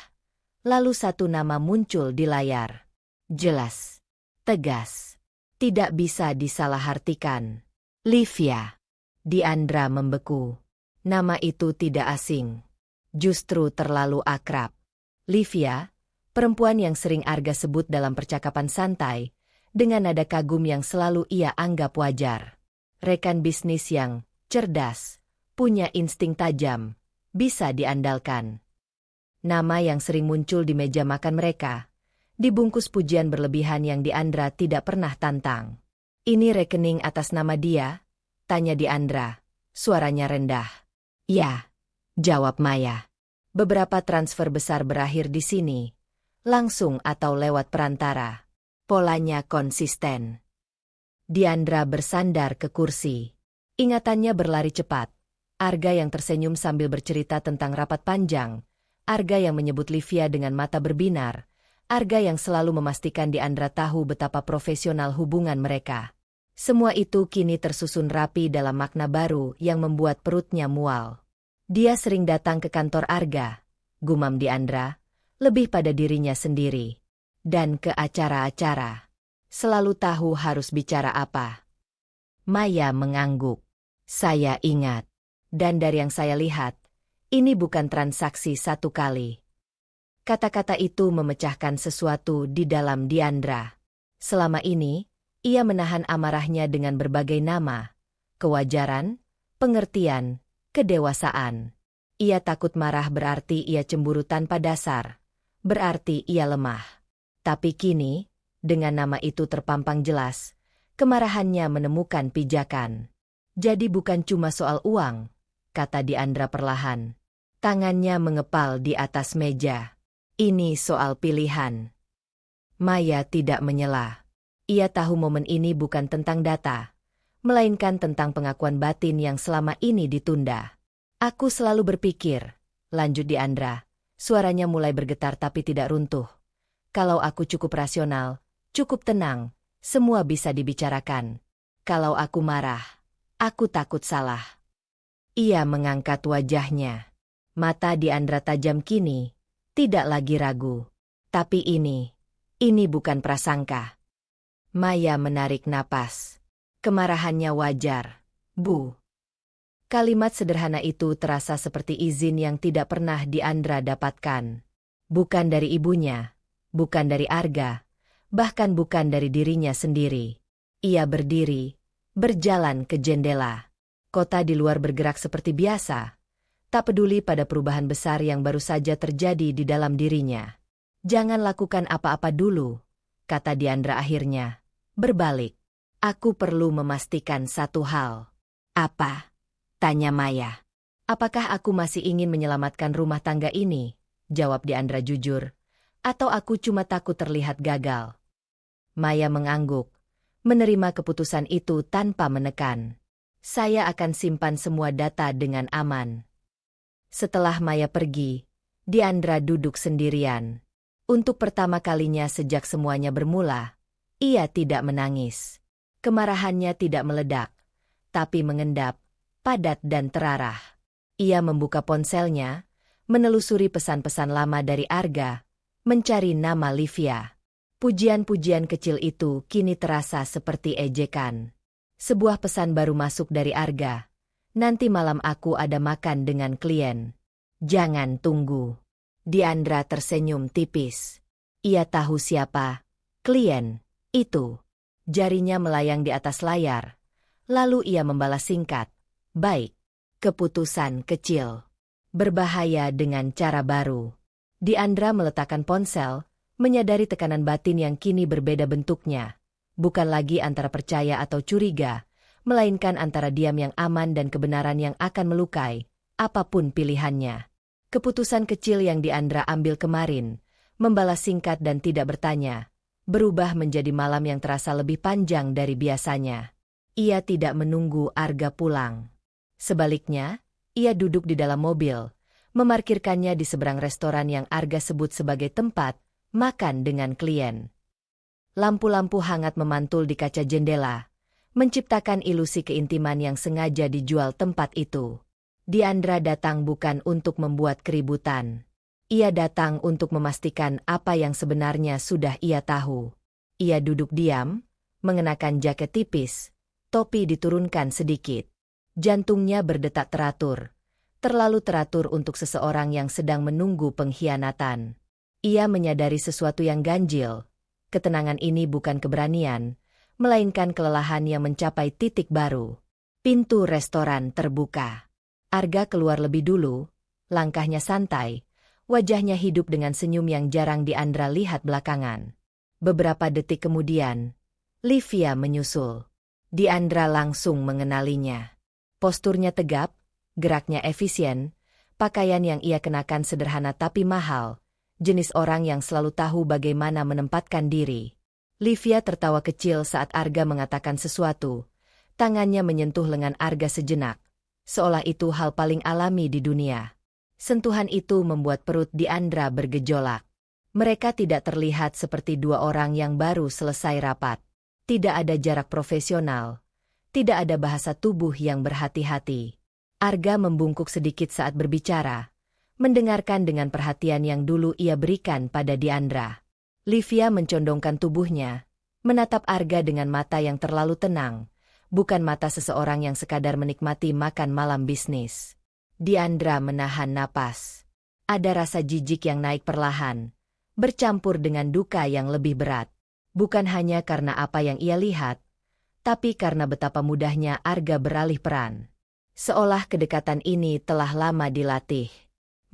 lalu satu nama muncul di layar. Jelas, tegas, Tidak bisa disalahartikan. Livia. Diandra membeku. Nama itu tidak asing. Justru terlalu akrab. Livia, perempuan yang sering Arga sebut dalam percakapan santai, dengan nada kagum yang selalu ia anggap wajar. Rekan bisnis yang cerdas, punya insting tajam, bisa diandalkan. Nama yang sering muncul di meja makan mereka, dibungkus pujian berlebihan yang Diandra tidak pernah tantang. "Ini rekening atas nama dia?" tanya Diandra, suaranya rendah. "Ya," jawab Maya. "Beberapa transfer besar berakhir di sini, langsung atau lewat perantara. Polanya konsisten." Diandra bersandar ke kursi. Ingatannya berlari cepat. Arga yang tersenyum sambil bercerita tentang rapat panjang, Arga yang menyebut Livia dengan mata berbinar, Arga yang selalu memastikan Diandra tahu betapa profesional hubungan mereka. Semua itu kini tersusun rapi dalam makna baru yang membuat perutnya mual. Dia sering datang ke kantor Arga, gumam Diandra, lebih pada dirinya sendiri. Dan ke acara-acara. Selalu tahu harus bicara apa. Maya mengangguk. "Saya ingat. Dan dari yang saya lihat, ini bukan transaksi satu kali." Kata-kata itu memecahkan sesuatu di dalam Diandra. Selama ini, ia menahan amarahnya dengan berbagai nama. Kewajaran, pengertian, kedewasaan. Ia takut marah berarti ia cemburu tanpa dasar. Berarti ia lemah. Tapi kini, dengan nama itu terpampang jelas, kemarahannya menemukan pijakan. "Jadi bukan cuma soal uang," kata Diandra perlahan. Tangannya mengepal di atas meja. "Ini soal pilihan." Maya tidak menyela. Ia tahu momen ini bukan tentang data, melainkan tentang pengakuan batin yang selama ini ditunda. "Aku selalu berpikir," lanjut Diandra, suaranya mulai bergetar tapi tidak runtuh. "Kalau aku cukup rasional, cukup tenang, semua bisa dibicarakan. Kalau aku marah, aku takut salah." Ia mengangkat wajahnya. Mata Diandra tajam kini, tidak lagi ragu. "Tapi ini bukan prasangka." Maya menarik napas. Kemarahannya wajar. "Bu." Kalimat sederhana itu terasa seperti izin yang tidak pernah Diandra dapatkan. Bukan dari ibunya, bukan dari Arga, bahkan bukan dari dirinya sendiri. Ia berdiri, berjalan ke jendela. Kota di luar bergerak seperti biasa, tak peduli pada perubahan besar yang baru saja terjadi di dalam dirinya. "Jangan lakukan apa-apa dulu," kata Diandra akhirnya. "Berbalik. Aku perlu memastikan satu hal." "Apa?" tanya Maya. "Apakah aku masih ingin menyelamatkan rumah tangga ini?" jawab Diandra jujur. "Atau aku cuma takut terlihat gagal?" Maya mengangguk, menerima keputusan itu tanpa menekan. "Saya akan simpan semua data dengan aman." Setelah Maya pergi, Diandra duduk sendirian. Untuk pertama kalinya sejak semuanya bermula, ia tidak menangis. Kemarahannya tidak meledak, tapi mengendap, padat dan terarah. Ia membuka ponselnya, menelusuri pesan-pesan lama dari Arga, mencari nama Livia. Pujian-pujian kecil itu kini terasa seperti ejekan. Sebuah pesan baru masuk dari Arga. "Nanti malam aku ada makan dengan klien. Jangan tunggu." Diandra tersenyum tipis. Ia tahu siapa klien itu. Jarinya melayang di atas layar. Lalu ia membalas singkat. "Baik." Keputusan kecil. Berbahaya dengan cara baru. Diandra meletakkan ponsel, menyadari tekanan batin yang kini berbeda bentuknya. Bukan lagi antara percaya atau curiga, melainkan antara diam yang aman dan kebenaran yang akan melukai, apapun pilihannya. Keputusan kecil yang Diandra ambil kemarin, membalas singkat dan tidak bertanya, berubah menjadi malam yang terasa lebih panjang dari biasanya. Ia tidak menunggu Arga pulang. Sebaliknya, ia duduk di dalam mobil, memarkirkannya di seberang restoran yang Arga sebut sebagai tempat makan dengan klien. Lampu-lampu hangat memantul di kaca jendela, menciptakan ilusi keintiman yang sengaja dijual tempat itu. Diandra datang bukan untuk membuat keributan. Ia datang untuk memastikan apa yang sebenarnya sudah ia tahu. Ia duduk diam, mengenakan jaket tipis, topi diturunkan sedikit. Jantungnya berdetak teratur, terlalu teratur untuk seseorang yang sedang menunggu pengkhianatan. Ia menyadari sesuatu yang ganjil. Ketenangan ini bukan keberanian, melainkan kelelahan yang mencapai titik baru. Pintu restoran terbuka. Arga keluar lebih dulu, langkahnya santai, wajahnya hidup dengan senyum yang jarang Diandra lihat belakangan. Beberapa detik kemudian, Livia menyusul. Diandra langsung mengenalinya. Posturnya tegap, geraknya efisien, pakaian yang ia kenakan sederhana tapi mahal, jenis orang yang selalu tahu bagaimana menempatkan diri. Livia tertawa kecil saat Arga mengatakan sesuatu. Tangannya menyentuh lengan Arga sejenak, seolah itu hal paling alami di dunia. Sentuhan itu membuat perut Diandra bergejolak. Mereka tidak terlihat seperti dua orang yang baru selesai rapat. Tidak ada jarak profesional. Tidak ada bahasa tubuh yang berhati-hati. Arga membungkuk sedikit saat berbicara, mendengarkan dengan perhatian yang dulu ia berikan pada Diandra. Livia mencondongkan tubuhnya, menatap Arga dengan mata yang terlalu tenang, bukan mata seseorang yang sekadar menikmati makan malam bisnis. Diandra menahan napas. Ada rasa jijik yang naik perlahan, bercampur dengan duka yang lebih berat. Bukan hanya karena apa yang ia lihat, tapi karena betapa mudahnya Arga beralih peran. Seolah kedekatan ini telah lama dilatih.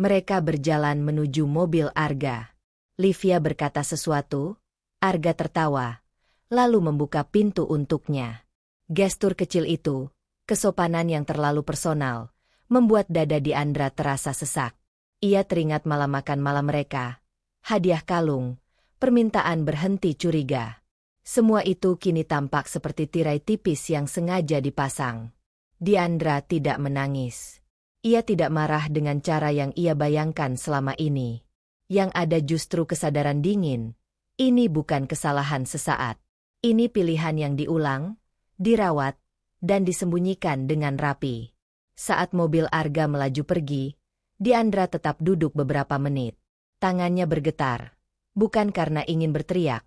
Mereka berjalan menuju mobil Arga. Livia berkata sesuatu, Arga tertawa, lalu membuka pintu untuknya. Gestur kecil itu, kesopanan yang terlalu personal, membuat dada Diandra terasa sesak. Ia teringat malam makan malam mereka, hadiah kalung, permintaan berhenti curiga. Semua itu kini tampak seperti tirai tipis yang sengaja dipasang. Diandra tidak menangis. Ia tidak marah dengan cara yang ia bayangkan selama ini. Yang ada justru kesadaran dingin. Ini bukan kesalahan sesaat. Ini pilihan yang diulang, dirawat, dan disembunyikan dengan rapi. Saat mobil Arga melaju pergi, Diandra tetap duduk beberapa menit. Tangannya bergetar. Bukan karena ingin berteriak,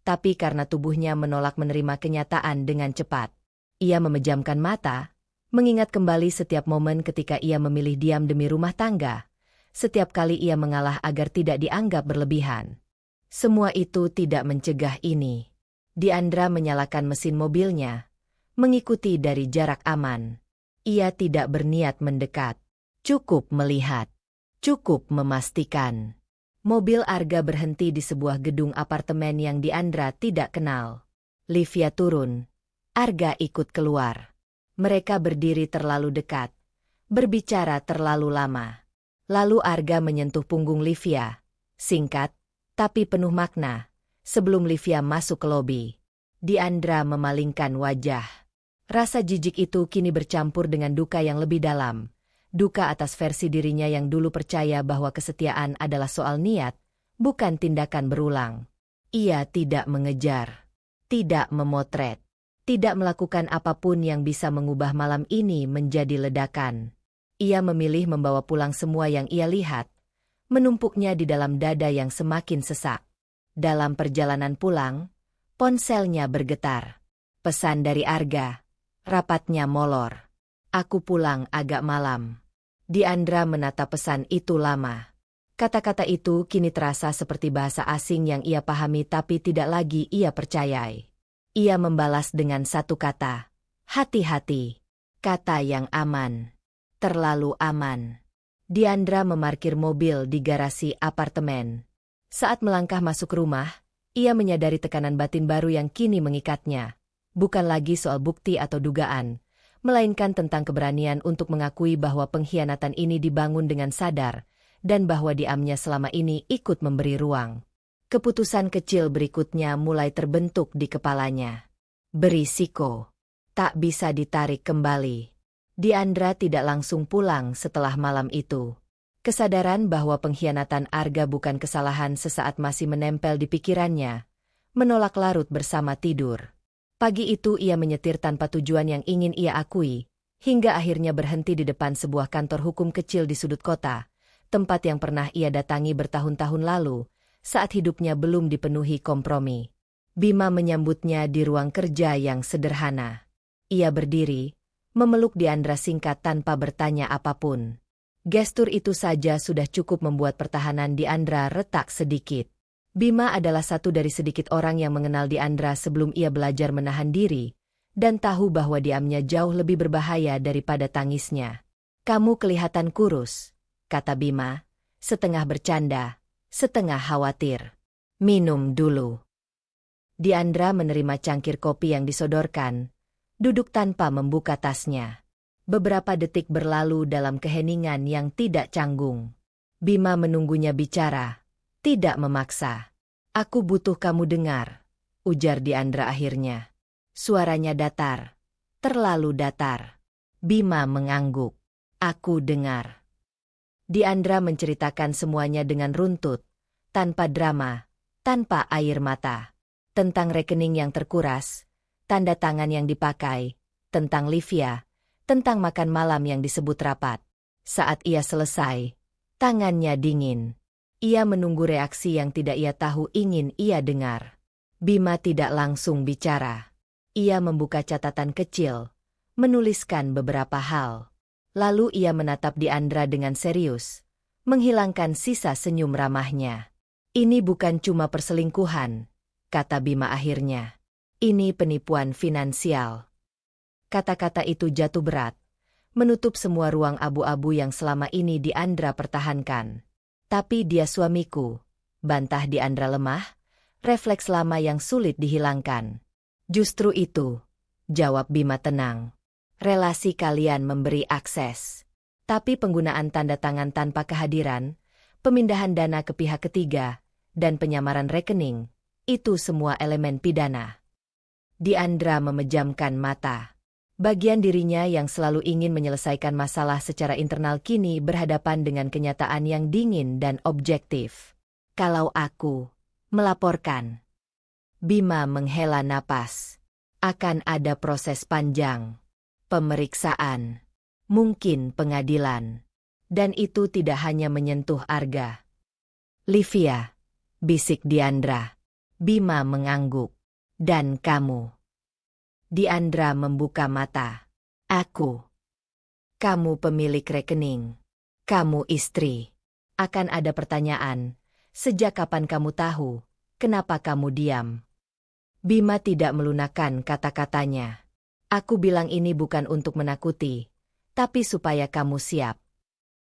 tapi karena tubuhnya menolak menerima kenyataan dengan cepat. Ia memejamkan mata, mengingat kembali setiap momen ketika ia memilih diam demi rumah tangga. Setiap kali ia mengalah agar tidak dianggap berlebihan. Semua itu tidak mencegah ini. Diandra menyalakan mesin mobilnya, mengikuti dari jarak aman. Ia tidak berniat mendekat. Cukup melihat. Cukup memastikan. Mobil Arga berhenti di sebuah gedung apartemen yang Diandra tidak kenal. Livia turun. Arga ikut keluar. Mereka berdiri terlalu dekat. Berbicara terlalu lama. Lalu Arga menyentuh punggung Livia. Singkat, tapi penuh makna. Sebelum Livia masuk ke lobi, Diandra memalingkan wajah. Rasa jijik itu kini bercampur dengan duka yang lebih dalam. Duka atas versi dirinya yang dulu percaya bahwa kesetiaan adalah soal niat, bukan tindakan berulang. Ia tidak mengejar, tidak memotret, tidak melakukan apapun yang bisa mengubah malam ini menjadi ledakan. Ia memilih membawa pulang semua yang ia lihat, menumpuknya di dalam dada yang semakin sesak. Dalam perjalanan pulang, ponselnya bergetar. Pesan dari Arga, rapatnya molor. Aku pulang agak malam. Diandra menatap pesan itu lama. Kata-kata itu kini terasa seperti bahasa asing yang ia pahami tapi tidak lagi ia percayai. Ia membalas dengan satu kata. Hati-hati. Kata yang aman. Terlalu aman. Diandra memarkir mobil di garasi apartemen. Saat melangkah masuk rumah, ia menyadari tekanan batin baru yang kini mengikatnya. Bukan lagi soal bukti atau dugaan, melainkan tentang keberanian untuk mengakui bahwa pengkhianatan ini dibangun dengan sadar, dan bahwa diamnya selama ini ikut memberi ruang. Keputusan kecil berikutnya mulai terbentuk di kepalanya. Berisiko. Tak bisa ditarik kembali. Diandra tidak langsung pulang setelah malam itu. Kesadaran bahwa pengkhianatan Arga bukan kesalahan sesaat masih menempel di pikirannya, menolak larut bersama tidur. Pagi itu ia menyetir tanpa tujuan yang ingin ia akui, hingga akhirnya berhenti di depan sebuah kantor hukum kecil di sudut kota, tempat yang pernah ia datangi bertahun-tahun lalu, saat hidupnya belum dipenuhi kompromi. Bima menyambutnya di ruang kerja yang sederhana. Ia berdiri, memeluk Diandra singkat tanpa bertanya apapun. Gestur itu saja sudah cukup membuat pertahanan Diandra retak sedikit. Bima adalah satu dari sedikit orang yang mengenal Diandra sebelum ia belajar menahan diri, dan tahu bahwa diamnya jauh lebih berbahaya daripada tangisnya. "Kamu kelihatan kurus," kata Bima, setengah bercanda, setengah khawatir. "Minum dulu." Diandra menerima cangkir kopi yang disodorkan, duduk tanpa membuka tasnya. Beberapa detik berlalu dalam keheningan yang tidak canggung. Bima menunggunya bicara, tidak memaksa. "Aku butuh kamu dengar," ujar Diandra akhirnya. Suaranya datar, terlalu datar. Bima mengangguk. "Aku dengar." Diandra menceritakan semuanya dengan runtut, tanpa drama, tanpa air mata. Tentang rekening yang terkuras, tanda tangan yang dipakai, tentang Livia, tentang makan malam yang disebut rapat. Saat ia selesai, tangannya dingin. Ia menunggu reaksi yang tidak ia tahu ingin ia dengar. Bima tidak langsung bicara. Ia membuka catatan kecil, menuliskan beberapa hal. Lalu ia menatap Diandra dengan serius, menghilangkan sisa senyum ramahnya. "Ini bukan cuma perselingkuhan," kata Bima akhirnya. "Ini penipuan finansial." Kata-kata itu jatuh berat, menutup semua ruang abu-abu yang selama ini Diandra pertahankan. "Tapi dia suamiku," bantah Diandra lemah, refleks lama yang sulit dihilangkan. "Justru itu," jawab Bima tenang. "Relasi kalian memberi akses. Tapi penggunaan tanda tangan tanpa kehadiran, pemindahan dana ke pihak ketiga, dan penyamaran rekening, itu semua elemen pidana." Diandra memejamkan mata. Bagian dirinya yang selalu ingin menyelesaikan masalah secara internal kini berhadapan dengan kenyataan yang dingin dan objektif. "Kalau aku melaporkan," Bima menghela napas, "akan ada proses panjang. Pemeriksaan, mungkin pengadilan. Dan itu tidak hanya menyentuh Arga." "Livia," bisik Diandra. Bima mengangguk. "Dan kamu." Diandra membuka mata. "Aku." "Kamu pemilik rekening. Kamu istri." "Akan ada pertanyaan. Sejak kapan kamu tahu? Kenapa kamu diam?" Bima tidak melunakkan kata-katanya. "Aku bilang ini bukan untuk menakuti, tapi supaya kamu siap."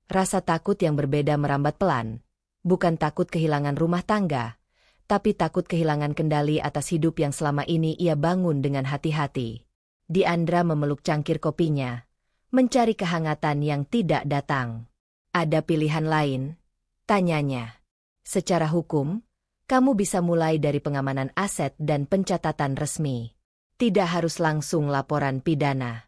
Rasa takut yang berbeda merambat pelan. Bukan takut kehilangan rumah tangga, tapi takut kehilangan kendali atas hidup yang selama ini ia bangun dengan hati-hati. Diandra memeluk cangkir kopinya, mencari kehangatan yang tidak datang. "Ada pilihan lain?" tanyanya. "Secara hukum, kamu bisa mulai dari pengamanan aset dan pencatatan resmi. Tidak harus langsung laporan pidana."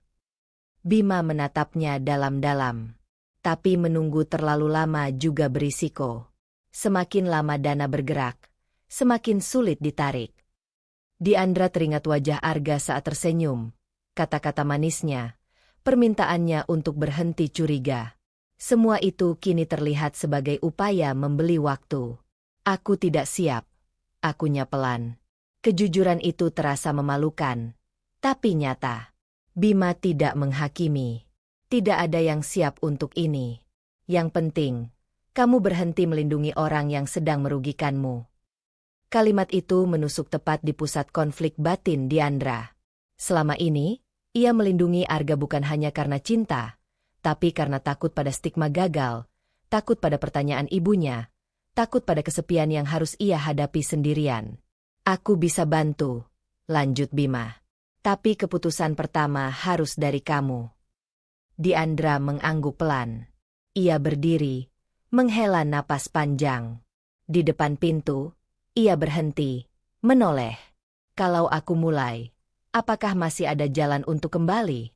Bima menatapnya dalam-dalam. Tapi menunggu terlalu lama juga berisiko. Semakin lama dana bergerak, semakin sulit ditarik. Diandra teringat wajah Arga saat tersenyum, kata-kata manisnya, permintaannya untuk berhenti curiga. Semua itu kini terlihat sebagai upaya membeli waktu. "Aku tidak siap," akunya pelan. Kejujuran itu terasa memalukan, tapi nyata. Bima tidak menghakimi. "Tidak ada yang siap untuk ini. Yang penting, kamu berhenti melindungi orang yang sedang merugikanmu." Kalimat itu menusuk tepat di pusat konflik batin Diandra. Selama ini, ia melindungi Arga bukan hanya karena cinta, tapi karena takut pada stigma gagal, takut pada pertanyaan ibunya, takut pada kesepian yang harus ia hadapi sendirian. "Aku bisa bantu," lanjut Bima. "Tapi keputusan pertama harus dari kamu." Diandra mengangguk pelan. Ia berdiri, menghela napas panjang. Di depan pintu, ia berhenti, menoleh. "Kalau aku mulai, apakah masih ada jalan untuk kembali?"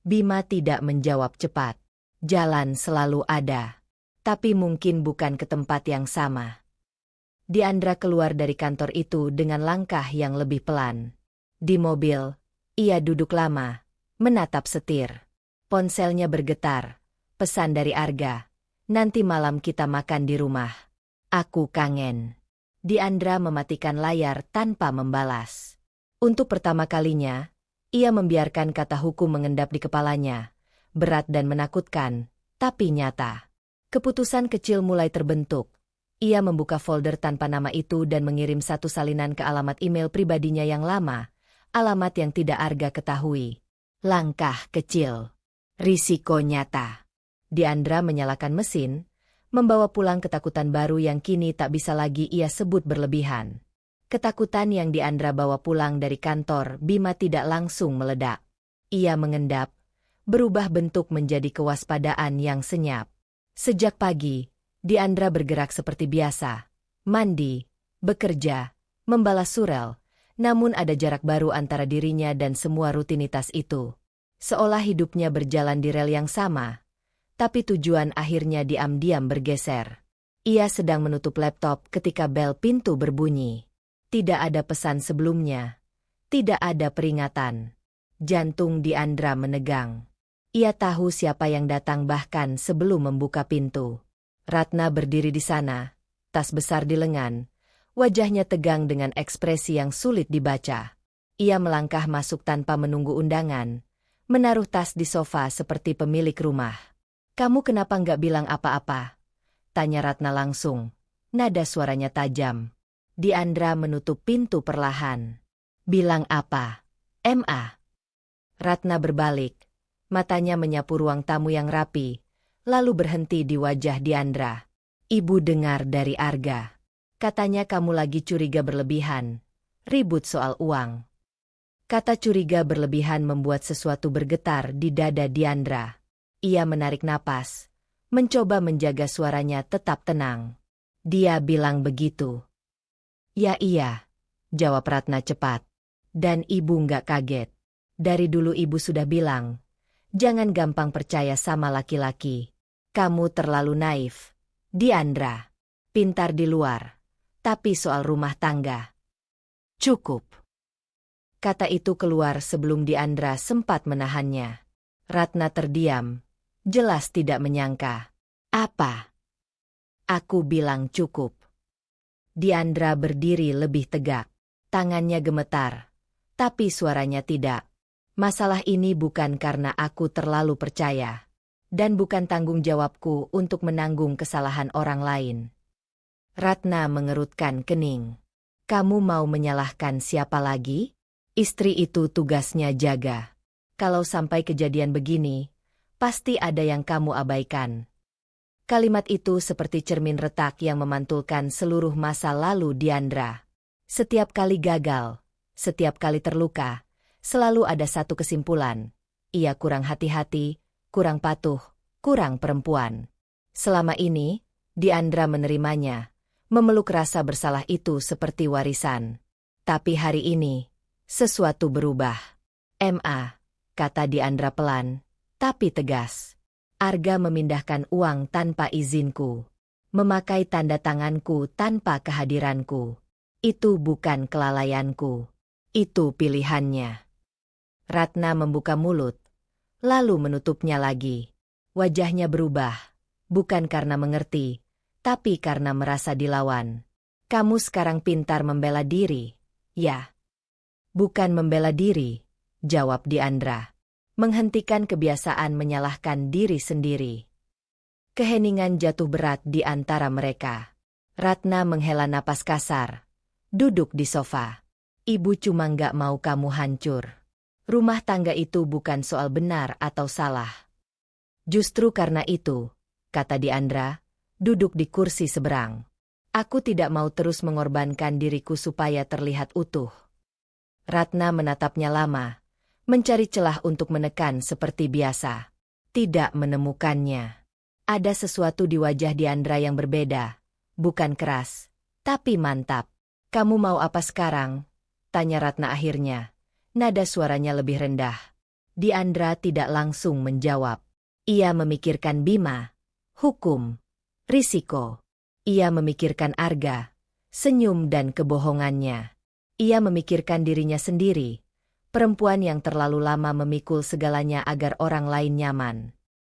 Bima tidak menjawab cepat. "Jalan selalu ada, tapi mungkin bukan ke tempat yang sama." Diandra keluar dari kantor itu dengan langkah yang lebih pelan. Di mobil, ia duduk lama, menatap setir. Ponselnya bergetar. Pesan dari Arga. "Nanti malam kita makan di rumah. Aku kangen." Diandra mematikan layar tanpa membalas. Untuk pertama kalinya, ia membiarkan kata hukum mengendap di kepalanya. Berat dan menakutkan, tapi nyata. Keputusan kecil mulai terbentuk. Ia membuka folder tanpa nama itu dan mengirim satu salinan ke alamat email pribadinya yang lama, alamat yang tidak Arga ketahui. Langkah kecil. Risiko nyata. Diandra menyalakan mesin, membawa pulang ketakutan baru yang kini tak bisa lagi ia sebut berlebihan. Ketakutan yang Diandra bawa pulang dari kantor Bima tidak langsung meledak. Ia mengendap, berubah bentuk menjadi kewaspadaan yang senyap. Sejak pagi, Diandra bergerak seperti biasa. Mandi, bekerja, membalas surel, namun ada jarak baru antara dirinya dan semua rutinitas itu. Seolah hidupnya berjalan di rel yang sama. Tapi tujuan akhirnya diam-diam bergeser. Ia sedang menutup laptop ketika bel pintu berbunyi. Tidak ada pesan sebelumnya. Tidak ada peringatan. Jantung Diandra menegang. Ia tahu siapa yang datang bahkan sebelum membuka pintu. Ratna berdiri di sana, tas besar di lengan. Wajahnya tegang dengan ekspresi yang sulit dibaca. Ia melangkah masuk tanpa menunggu undangan. Menaruh tas di sofa seperti pemilik rumah. "Kamu kenapa nggak bilang apa-apa?" tanya Ratna langsung. Nada suaranya tajam. Diandra menutup pintu perlahan. "Bilang apa? MA?" Ratna berbalik. Matanya menyapu ruang tamu yang rapi, lalu berhenti di wajah Diandra. "Ibu dengar dari Arga. Katanya kamu lagi curiga berlebihan. Ribut soal uang." Kata curiga berlebihan membuat sesuatu bergetar di dada Diandra. Ia menarik napas, mencoba menjaga suaranya tetap tenang. "Dia bilang begitu." "Ya iya," jawab Ratna cepat. "Dan ibu nggak kaget. Dari dulu ibu sudah bilang, jangan gampang percaya sama laki-laki. Kamu terlalu naif. Diandra, pintar di luar, tapi soal rumah tangga, cukup." Kata itu keluar sebelum Diandra sempat menahannya. Ratna terdiam. Jelas tidak menyangka. "Apa?" "Aku bilang cukup." Diandra berdiri lebih tegak. Tangannya gemetar. Tapi suaranya tidak. "Masalah ini bukan karena aku terlalu percaya. Dan bukan tanggung jawabku untuk menanggung kesalahan orang lain." Ratna mengerutkan kening. "Kamu mau menyalahkan siapa lagi? Istri itu tugasnya jaga. Kalau sampai kejadian begini, pasti ada yang kamu abaikan." Kalimat itu seperti cermin retak yang memantulkan seluruh masa lalu Diandra. Setiap kali gagal, setiap kali terluka, selalu ada satu kesimpulan. Ia kurang hati-hati, kurang patuh, kurang perempuan. Selama ini, Diandra menerimanya, memeluk rasa bersalah itu seperti warisan. Tapi hari ini, sesuatu berubah. "MA," kata Diandra pelan, tapi tegas. "Arga memindahkan uang tanpa izinku. Memakai tanda tanganku tanpa kehadiranku. Itu bukan kelalaianku. Itu pilihannya." Ratna membuka mulut, lalu menutupnya lagi. Wajahnya berubah, bukan karena mengerti, tapi karena merasa dilawan. "Kamu sekarang pintar membela diri, ya?" "Bukan membela diri," jawab Diandra. "Menghentikan kebiasaan menyalahkan diri sendiri." Keheningan jatuh berat di antara mereka. Ratna menghela napas kasar. Duduk di sofa. "Ibu cuma nggak mau kamu hancur. Rumah tangga itu bukan soal benar atau salah." "Justru karena itu," kata Diandra, duduk di kursi seberang. "Aku tidak mau terus mengorbankan diriku supaya terlihat utuh." Ratna menatapnya lama, mencari celah untuk menekan seperti biasa. Tidak menemukannya. Ada sesuatu di wajah Diandra yang berbeda. Bukan keras, tapi mantap. "Kamu mau apa sekarang?" tanya Ratna akhirnya. Nada suaranya lebih rendah. Diandra tidak langsung menjawab. Ia memikirkan Bima, hukum, risiko. Ia memikirkan Arga, senyum dan kebohongannya. Ia memikirkan dirinya sendiri, perempuan yang terlalu lama memikul segalanya agar orang lain nyaman.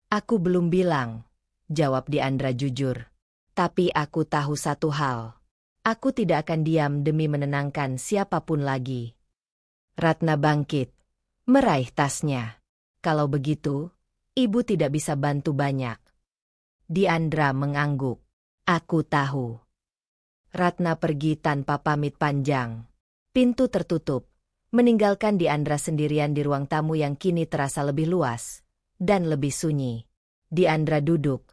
"Aku belum bilang," jawab Diandra jujur. "Tapi aku tahu satu hal. Aku tidak akan diam demi menenangkan siapapun lagi. Ratna bangkit, meraih tasnya. Kalau begitu, ibu tidak bisa bantu banyak. Diandra mengangguk. Aku tahu. Ratna pergi tanpa pamit panjang. Pintu tertutup, meninggalkan Diandra sendirian di ruang tamu yang kini terasa lebih luas dan lebih sunyi. Diandra duduk,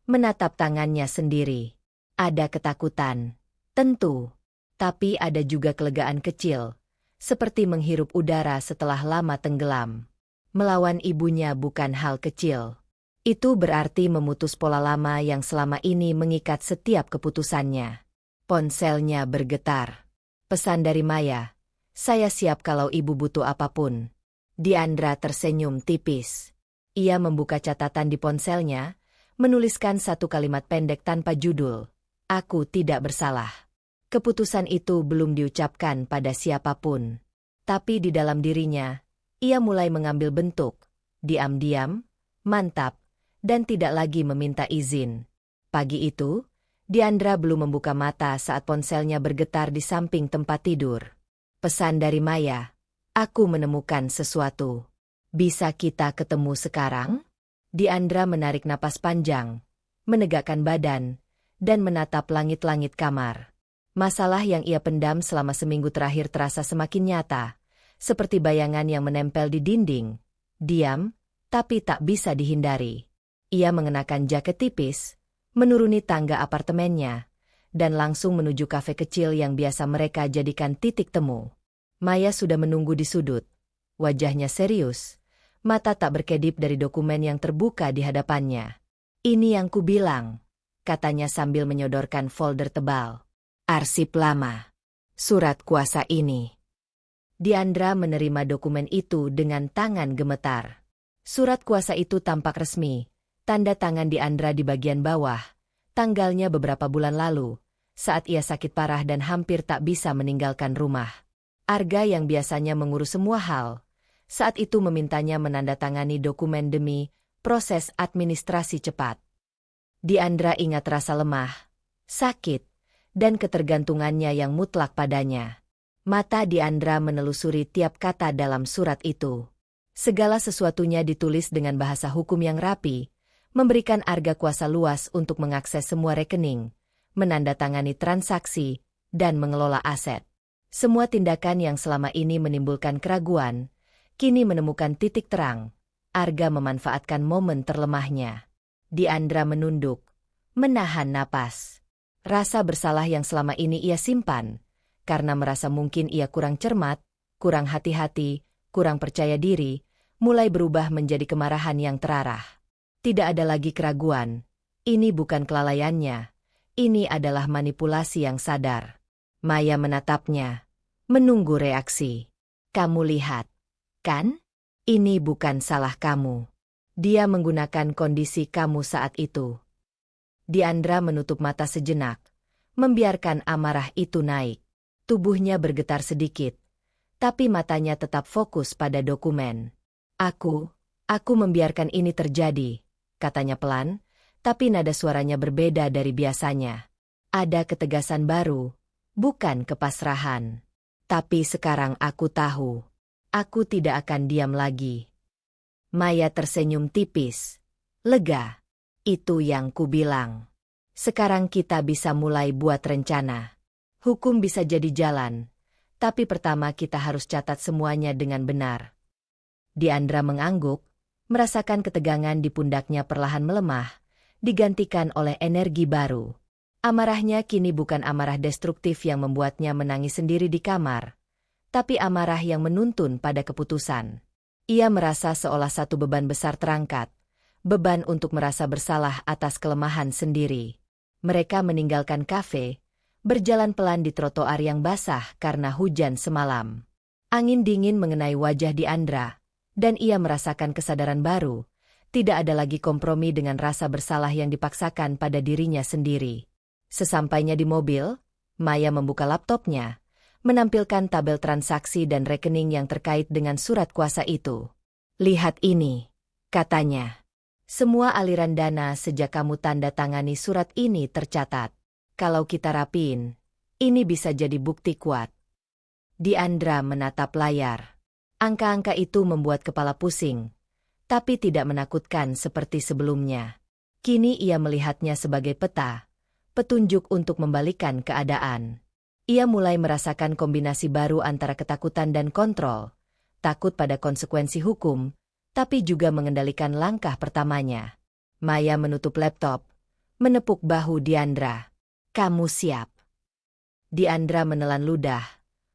menatap tangannya sendiri. Ada ketakutan, tentu, tapi ada juga kelegaan kecil, seperti menghirup udara setelah lama tenggelam. Melawan ibunya bukan hal kecil. Itu berarti memutus pola lama yang selama ini mengikat setiap keputusannya. Ponselnya bergetar. Pesan dari Maya, saya siap kalau ibu butuh apapun. Diandra tersenyum tipis. Ia membuka catatan di ponselnya, menuliskan satu kalimat pendek tanpa judul. Aku tidak bersalah. Keputusan itu belum diucapkan pada siapapun. Tapi di dalam dirinya, ia mulai mengambil bentuk. Diam-diam, mantap, dan tidak lagi meminta izin. Pagi itu, Diandra belum membuka mata saat ponselnya bergetar di samping tempat tidur. Pesan dari Maya, aku menemukan sesuatu. Bisa kita ketemu sekarang? Diandra menarik napas panjang, menegakkan badan, dan menatap langit-langit kamar. Masalah yang ia pendam selama seminggu terakhir terasa semakin nyata, seperti bayangan yang menempel di dinding. Diam, tapi tak bisa dihindari. Ia mengenakan jaket tipis, menuruni tangga apartemennya, dan langsung menuju kafe kecil yang biasa mereka jadikan titik temu. Maya sudah menunggu di sudut. Wajahnya serius, mata tak berkedip dari dokumen yang terbuka di hadapannya. Ini yang kubilang, katanya sambil menyodorkan folder tebal. Arsip lama. Surat kuasa ini. Diandra menerima dokumen itu dengan tangan gemetar. Surat kuasa itu tampak resmi. Tanda tangan Diandra di bagian bawah, tanggalnya beberapa bulan lalu, saat ia sakit parah dan hampir tak bisa meninggalkan rumah. Arga yang biasanya mengurus semua hal, saat itu memintanya menandatangani dokumen demi proses administrasi cepat. Diandra ingat rasa lemah, sakit, dan ketergantungannya yang mutlak padanya. Mata Diandra menelusuri tiap kata dalam surat itu. Segala sesuatunya ditulis dengan bahasa hukum yang rapi, memberikan arga kuasa luas untuk mengakses semua rekening, menandatangani transaksi, dan mengelola aset. Semua tindakan yang selama ini menimbulkan keraguan, kini menemukan titik terang. Arga memanfaatkan momen terlemahnya. Diandra menunduk, menahan napas. Rasa bersalah yang selama ini ia simpan, karena merasa mungkin ia kurang cermat, kurang hati-hati, kurang percaya diri, mulai berubah menjadi kemarahan yang terarah. Tidak ada lagi keraguan. Ini bukan kelalaiannya. Ini adalah manipulasi yang sadar. Maya menatapnya, menunggu reaksi. Kamu lihat, kan? Ini bukan salah kamu. Dia menggunakan kondisi kamu saat itu. Diandra menutup mata sejenak, membiarkan amarah itu naik. Tubuhnya bergetar sedikit, tapi matanya tetap fokus pada dokumen. Aku membiarkan ini terjadi, katanya pelan, tapi nada suaranya berbeda dari biasanya. Ada ketegasan baru, bukan kepasrahan. Tapi sekarang aku tahu, aku tidak akan diam lagi. Maya tersenyum tipis. Lega. Itu yang kubilang. Sekarang kita bisa mulai buat rencana. Hukum bisa jadi jalan, tapi pertama kita harus catat semuanya dengan benar. Diandra mengangguk, merasakan ketegangan di pundaknya perlahan melemah, digantikan oleh energi baru. Amarahnya kini bukan amarah destruktif yang membuatnya menangis sendiri di kamar, tapi amarah yang menuntun pada keputusan. Ia merasa seolah satu beban besar terangkat, beban untuk merasa bersalah atas kelemahan sendiri. Mereka meninggalkan kafe, berjalan pelan di trotoar yang basah karena hujan semalam. Angin dingin mengenai wajah Diandra, dan ia merasakan kesadaran baru. Tidak ada lagi kompromi dengan rasa bersalah yang dipaksakan pada dirinya sendiri. Sesampainya di mobil, Maya membuka laptopnya, menampilkan tabel transaksi dan rekening yang terkait dengan surat kuasa itu. Lihat ini, katanya. Semua aliran dana sejak kamu tanda tangani surat ini tercatat. Kalau kita rapiin, Ini bisa jadi bukti kuat. Diandra menatap layar. Angka-angka itu membuat kepala pusing, tapi tidak menakutkan seperti sebelumnya. Kini ia melihatnya sebagai peta, petunjuk untuk membalikan keadaan. Ia mulai merasakan kombinasi baru antara ketakutan dan kontrol, takut pada konsekuensi hukum, tapi juga mengendalikan langkah pertamanya. Maya menutup laptop, menepuk bahu Diandra. Kamu siap? Diandra menelan ludah,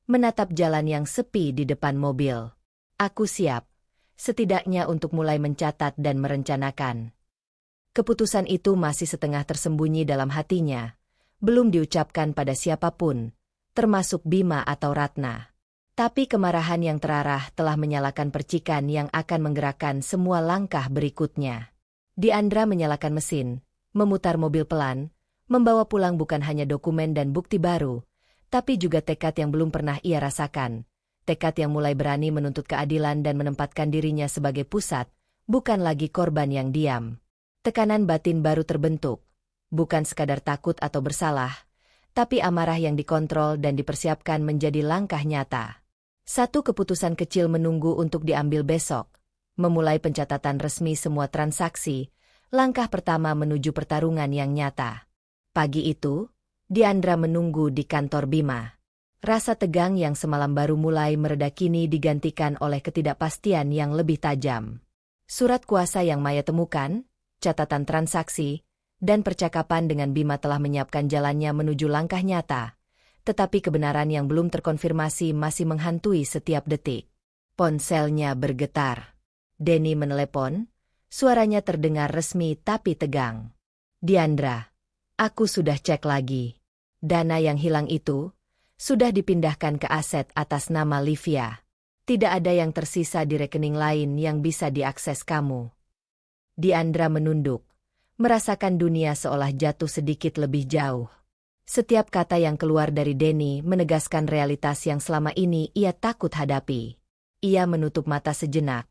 menatap jalan yang sepi di depan mobil. Aku siap, setidaknya untuk mulai mencatat dan merencanakan. Keputusan itu masih setengah tersembunyi dalam hatinya, belum diucapkan pada siapapun, termasuk Bima atau Ratna. Tapi kemarahan yang terarah telah menyalakan percikan yang akan menggerakkan semua langkah berikutnya. Diandra menyalakan mesin, memutar mobil pelan, membawa pulang bukan hanya dokumen dan bukti baru, tapi juga tekad yang belum pernah ia rasakan. Tekad yang mulai berani menuntut keadilan dan menempatkan dirinya sebagai pusat, bukan lagi korban yang diam. Tekanan batin baru terbentuk, bukan sekadar takut atau bersalah, tapi amarah yang dikontrol dan dipersiapkan menjadi langkah nyata. Satu keputusan kecil menunggu untuk diambil besok, memulai pencatatan resmi semua transaksi, langkah pertama menuju pertarungan yang nyata. Pagi itu, Diandra menunggu di kantor Bima. Rasa tegang yang semalam baru mulai mereda kini digantikan oleh ketidakpastian yang lebih tajam. Surat kuasa yang Maya temukan, catatan transaksi, dan percakapan dengan Bima telah menyiapkan jalannya menuju langkah nyata, tetapi kebenaran yang belum terkonfirmasi masih menghantui setiap detik. Ponselnya bergetar. Denny menelepon, suaranya terdengar resmi tapi tegang. Diandra, aku sudah cek lagi. Dana yang hilang itu sudah dipindahkan ke aset atas nama Livia. Tidak ada yang tersisa di rekening lain yang bisa diakses kamu. Diandra menunduk, merasakan dunia seolah jatuh sedikit lebih jauh. Setiap kata yang keluar dari Denny menegaskan realitas yang selama ini ia takut hadapi. Ia menutup mata sejenak,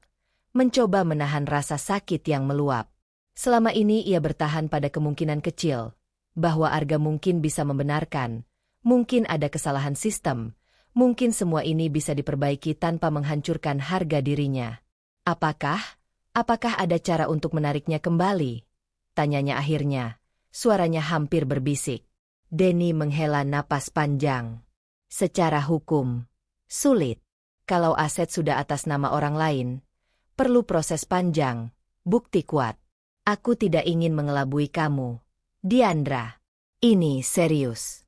mencoba menahan rasa sakit yang meluap. Selama ini ia bertahan pada kemungkinan kecil, bahwa Arga mungkin bisa membenarkan, mungkin ada kesalahan sistem, mungkin semua ini bisa diperbaiki tanpa menghancurkan harga dirinya. Apakah ada cara untuk menariknya kembali? Tanyanya akhirnya, suaranya hampir berbisik. Denny menghela napas panjang. Secara hukum, sulit. Kalau aset sudah atas nama orang lain, perlu proses panjang, bukti kuat. Aku tidak ingin mengelabui kamu, Diandra. Ini serius.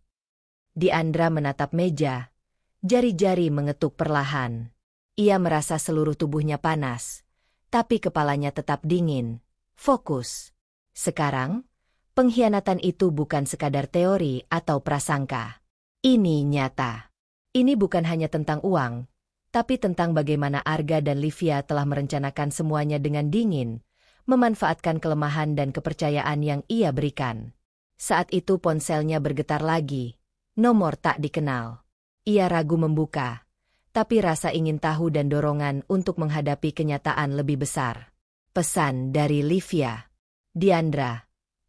Diandra menatap meja, jari-jari mengetuk perlahan. Ia merasa seluruh tubuhnya panas, tapi kepalanya tetap dingin, fokus. Sekarang, pengkhianatan itu bukan sekadar teori atau prasangka. Ini nyata. Ini bukan hanya tentang uang, tapi tentang bagaimana Arga dan Livia telah merencanakan semuanya dengan dingin, memanfaatkan kelemahan dan kepercayaan yang ia berikan. Saat itu ponselnya bergetar lagi. Nomor tak dikenal. Ia ragu membuka, tapi rasa ingin tahu dan dorongan untuk menghadapi kenyataan lebih besar. Pesan dari Livia. Diandra,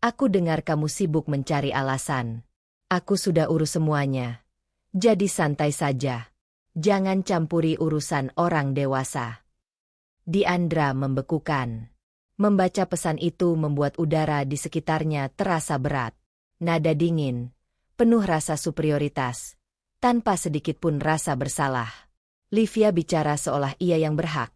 aku dengar kamu sibuk mencari alasan. Aku sudah urus semuanya. Jadi santai saja. Jangan campuri urusan orang dewasa. Diandra membekukan. Membaca pesan itu membuat udara di sekitarnya terasa berat. Nada dingin, penuh rasa superioritas, tanpa sedikit pun rasa bersalah. Livia bicara seolah ia yang berhak,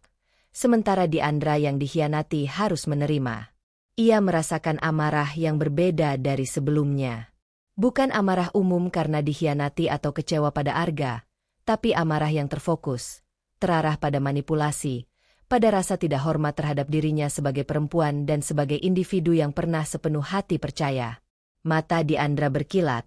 sementara Diandra yang dikhianati harus menerima. Ia merasakan amarah yang berbeda dari sebelumnya. Bukan amarah umum karena dikhianati atau kecewa pada Arga, tapi amarah yang terfokus, terarah pada manipulasi, pada rasa tidak hormat terhadap dirinya sebagai perempuan dan sebagai individu yang pernah sepenuh hati percaya. Mata Diandra berkilat,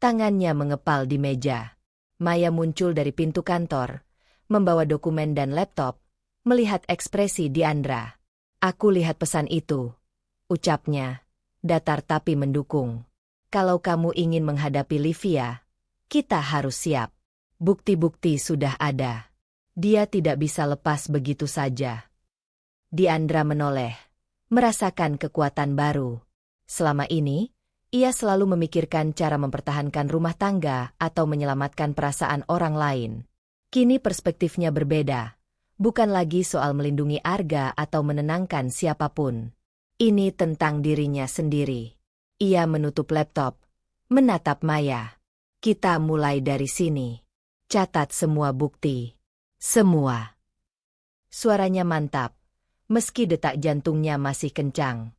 tangannya mengepal di meja. Maya muncul dari pintu kantor, membawa dokumen dan laptop, melihat ekspresi Diandra. Aku lihat pesan itu, ucapnya, datar tapi mendukung. Kalau kamu ingin menghadapi Livia, kita harus siap. Bukti-bukti sudah ada. Dia tidak bisa lepas begitu saja. Diandra menoleh, merasakan kekuatan baru. Selama ini, Ia selalu memikirkan cara mempertahankan rumah tangga atau menyelamatkan perasaan orang lain. Kini perspektifnya berbeda. Bukan lagi soal melindungi Arga atau menenangkan siapapun. Ini tentang dirinya sendiri. Ia menutup laptop, menatap Maya. Kita mulai dari sini. Catat semua bukti. Semua. Suaranya mantap, meski detak jantungnya masih kencang.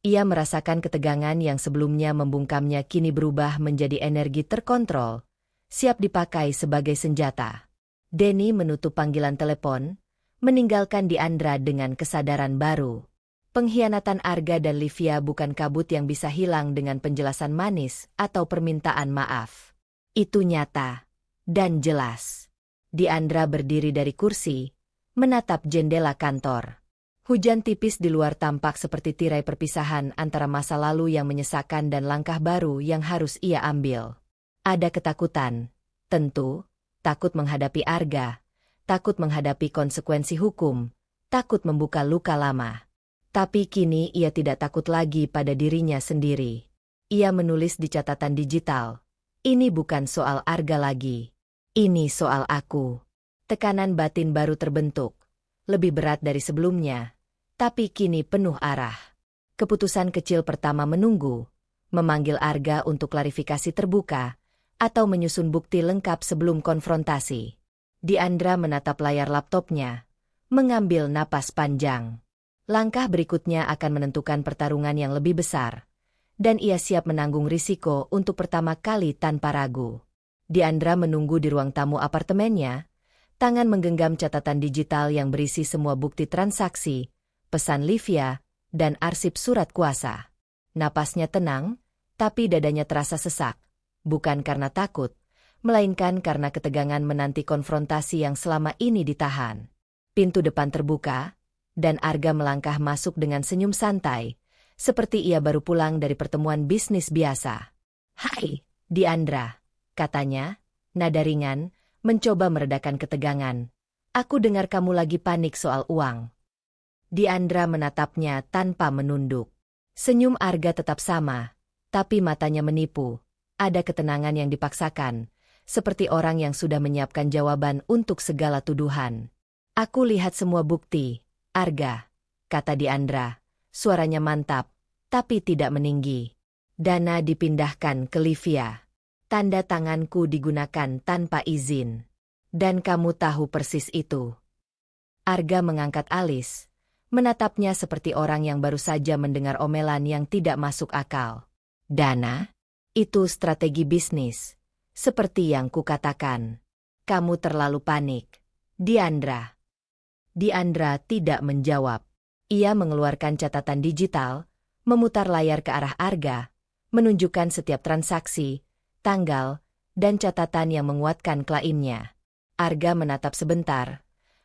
Ia merasakan ketegangan yang sebelumnya membungkamnya kini berubah menjadi energi terkontrol, siap dipakai sebagai senjata. Denny menutup panggilan telepon, meninggalkan Diandra dengan kesadaran baru. Pengkhianatan Arga dan Livia bukan kabut yang bisa hilang dengan penjelasan manis atau permintaan maaf. Itu nyata dan jelas. Diandra berdiri dari kursi, menatap jendela kantor. Hujan tipis di luar tampak seperti tirai perpisahan antara masa lalu yang menyesakan dan langkah baru yang harus ia ambil. Ada ketakutan, tentu, takut menghadapi Arga, takut menghadapi konsekuensi hukum, takut membuka luka lama. Tapi kini ia tidak takut lagi pada dirinya sendiri. Ia menulis di catatan digital, "Ini bukan soal Arga lagi. Ini soal aku." Tekanan batin baru terbentuk, lebih berat dari sebelumnya. Tapi kini penuh arah. Keputusan kecil pertama menunggu, memanggil Arga untuk klarifikasi terbuka, atau menyusun bukti lengkap sebelum konfrontasi. Diandra menatap layar laptopnya, mengambil napas panjang. Langkah berikutnya akan menentukan pertarungan yang lebih besar, dan ia siap menanggung risiko untuk pertama kali tanpa ragu. Diandra menunggu di ruang tamu apartemennya, tangan menggenggam catatan digital yang berisi semua bukti transaksi, pesan Livia, dan arsip surat kuasa. Napasnya tenang, tapi dadanya terasa sesak. Bukan karena takut, melainkan karena ketegangan menanti konfrontasi yang selama ini ditahan. Pintu depan terbuka, dan Arga melangkah masuk dengan senyum santai, seperti ia baru pulang dari pertemuan bisnis biasa. "Hai, Diandra," katanya, nada ringan, mencoba meredakan ketegangan. "Aku dengar kamu lagi panik soal uang." Diandra menatapnya tanpa menunduk. Senyum Arga tetap sama, tapi matanya menipu. Ada ketenangan yang dipaksakan, seperti orang yang sudah menyiapkan jawaban untuk segala tuduhan. "Aku lihat semua bukti, Arga," kata Diandra. Suaranya mantap, tapi tidak meninggi. "Dana dipindahkan ke Livia. Tanda tanganku digunakan tanpa izin. Dan kamu tahu persis itu." Arga mengangkat alis, menatapnya seperti orang yang baru saja mendengar omelan yang tidak masuk akal. "Dana? Itu strategi bisnis. Seperti yang kukatakan. Kamu terlalu panik, Diandra." Diandra tidak menjawab. Ia mengeluarkan catatan digital, memutar layar ke arah Arga, menunjukkan setiap transaksi, tanggal, dan catatan yang menguatkan klaimnya. Arga menatap sebentar,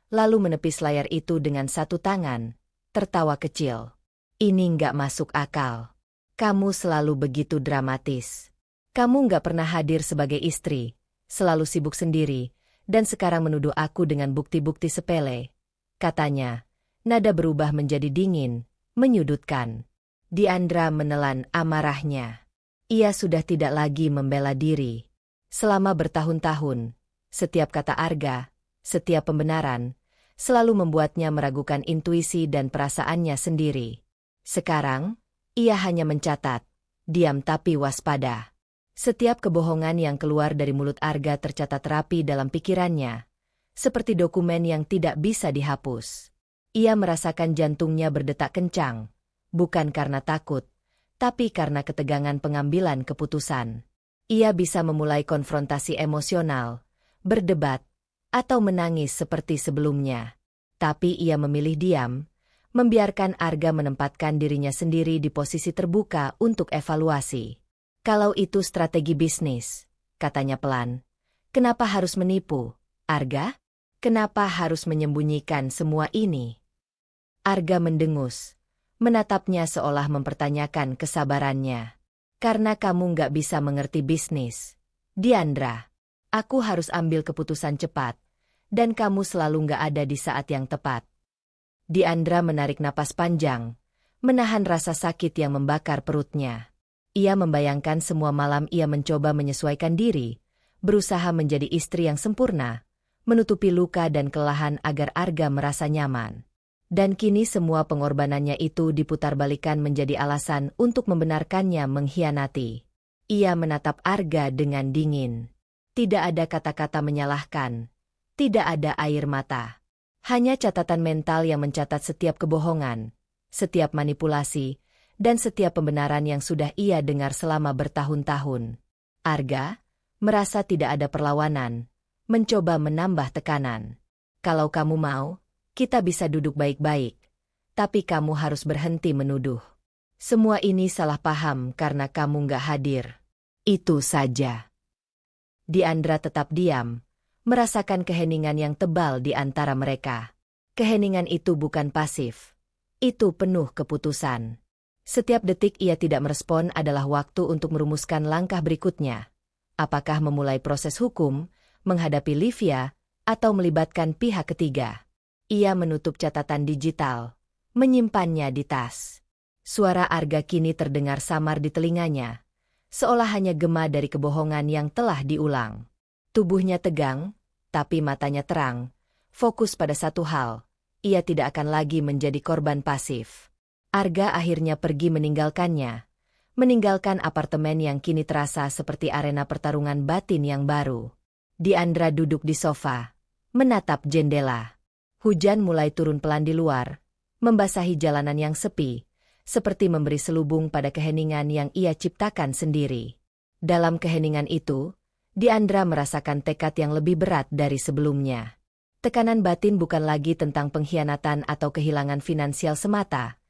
lalu menepis layar itu dengan satu tangan, tertawa kecil. "Ini nggak masuk akal. Kamu selalu begitu dramatis. Kamu nggak pernah hadir sebagai istri, selalu sibuk sendiri, dan sekarang menuduh aku dengan bukti-bukti sepele," katanya. Nada berubah menjadi dingin, menyudutkan. Diandra menelan amarahnya. Ia sudah tidak lagi membela diri. Selama bertahun-tahun, setiap kata Arga, setiap pembenaran, selalu membuatnya meragukan intuisi dan perasaannya sendiri. Sekarang, ia hanya mencatat, diam tapi waspada. Setiap kebohongan yang keluar dari mulut Arga tercatat rapi dalam pikirannya, seperti dokumen yang tidak bisa dihapus. Ia merasakan jantungnya berdetak kencang, bukan karena takut, tapi karena ketegangan pengambilan keputusan. Ia bisa memulai konfrontasi emosional, berdebat, atau menangis seperti sebelumnya. Tapi ia memilih diam, membiarkan Arga menempatkan dirinya sendiri di posisi terbuka untuk evaluasi. "Kalau itu strategi bisnis," katanya pelan, "kenapa harus menipu, Arga? Kenapa harus menyembunyikan semua ini?" Arga mendengus, menatapnya seolah mempertanyakan kesabarannya. "Karena kamu nggak bisa mengerti bisnis, Diandra. Aku harus ambil keputusan cepat, dan kamu selalu nggak ada di saat yang tepat." Diandra menarik napas panjang, menahan rasa sakit yang membakar perutnya. Ia membayangkan semua malam ia mencoba menyesuaikan diri, berusaha menjadi istri yang sempurna, menutupi luka dan kelelahan agar Arga merasa nyaman. Dan kini semua pengorbanannya itu diputarbalikkan menjadi alasan untuk membenarkannya mengkhianati. Ia menatap Arga dengan dingin. Tidak ada kata-kata menyalahkan. Tidak ada air mata. Hanya catatan mental yang mencatat setiap kebohongan, setiap manipulasi, dan setiap pembenaran yang sudah ia dengar selama bertahun-tahun. Arga merasa tidak ada perlawanan, mencoba menambah tekanan. Kalau kamu mau, kita bisa duduk baik-baik, tapi kamu harus berhenti menuduh. Semua ini salah paham karena kamu nggak hadir. Itu saja. Diandra tetap diam, merasakan keheningan yang tebal di antara mereka. Keheningan itu bukan pasif. Itu penuh keputusan. Setiap detik ia tidak merespon adalah waktu untuk merumuskan langkah berikutnya. Apakah memulai proses hukum, menghadapi Livia, atau melibatkan pihak ketiga? Ia menutup catatan digital, menyimpannya di tas. Suara Arga kini terdengar samar di telinganya, seolah hanya gema dari kebohongan yang telah diulang. Tubuhnya tegang, tapi matanya terang, fokus pada satu hal, ia tidak akan lagi menjadi korban pasif. Arga akhirnya pergi meninggalkannya, meninggalkan apartemen yang kini terasa seperti arena pertarungan batin yang baru. Diandra duduk di sofa, menatap jendela. Hujan mulai turun pelan di luar, membasahi jalanan yang sepi, seperti memberi selubung pada keheningan yang ia ciptakan sendiri. Dalam keheningan itu, Diandra merasakan tekad yang lebih berat dari sebelumnya. Tekanan batin bukan lagi tentang pengkhianatan atau kehilangan finansial semata,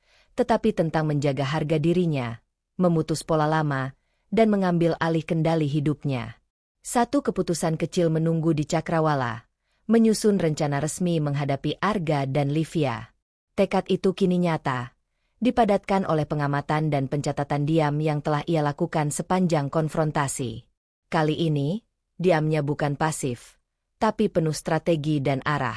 tetapi tentang menjaga harga dirinya, memutus pola lama, dan mengambil alih kendali hidupnya. Satu keputusan kecil menunggu di cakrawala, menyusun rencana resmi menghadapi Arga dan Livia. Tekad itu kini nyata, dipadatkan oleh pengamatan dan pencatatan diam yang telah ia lakukan sepanjang konfrontasi. Kali ini, diamnya bukan pasif, tapi penuh strategi dan arah.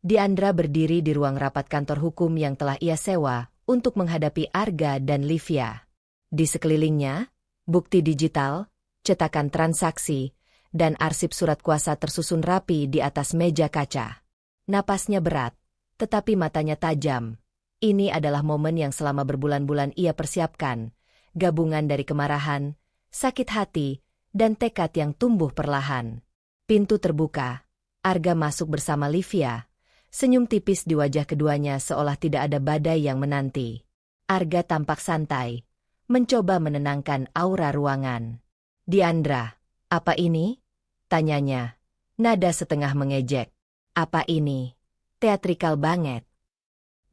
Diandra berdiri di ruang rapat kantor hukum yang telah ia sewa untuk menghadapi Arga dan Livia. Di sekelilingnya, bukti digital, cetakan transaksi, dan arsip surat kuasa tersusun rapi di atas meja kaca. Napasnya berat, tetapi matanya tajam. Ini adalah momen yang selama berbulan-bulan ia persiapkan, gabungan dari kemarahan, sakit hati, dan tekad yang tumbuh perlahan. Pintu terbuka, Arga masuk bersama Livia, senyum tipis di wajah keduanya seolah tidak ada badai yang menanti. Arga tampak santai, mencoba menenangkan aura ruangan. Diandra, apa ini? Tanyanya, nada setengah mengejek. Apa ini? Teatrikal banget.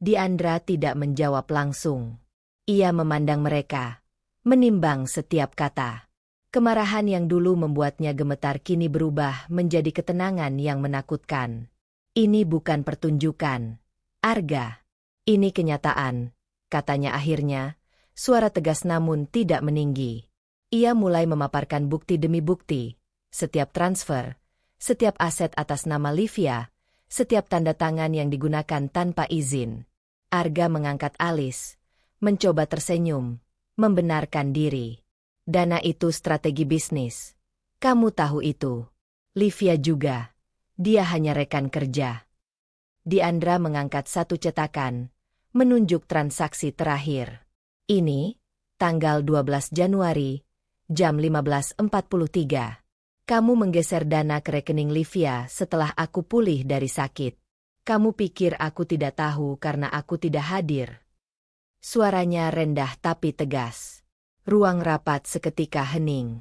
Diandra tidak menjawab langsung. Ia memandang mereka, menimbang setiap kata. Kemarahan yang dulu membuatnya gemetar kini berubah menjadi ketenangan yang menakutkan. Ini bukan pertunjukan, Arga. Ini kenyataan, katanya akhirnya, suara tegas namun tidak meninggi. Ia mulai memaparkan bukti demi bukti. Setiap transfer, setiap aset atas nama Livia, setiap tanda tangan yang digunakan tanpa izin. Arga mengangkat alis, mencoba tersenyum, membenarkan diri. Dana itu strategi bisnis. Kamu tahu itu. Livia juga. Dia hanya rekan kerja. Diandra mengangkat satu cetakan, menunjuk transaksi terakhir. Ini, tanggal 12 Januari, jam 15.43. Kamu menggeser dana ke rekening Livia setelah aku pulih dari sakit. Kamu pikir aku tidak tahu karena aku tidak hadir. Suaranya rendah tapi tegas. Ruang rapat seketika hening.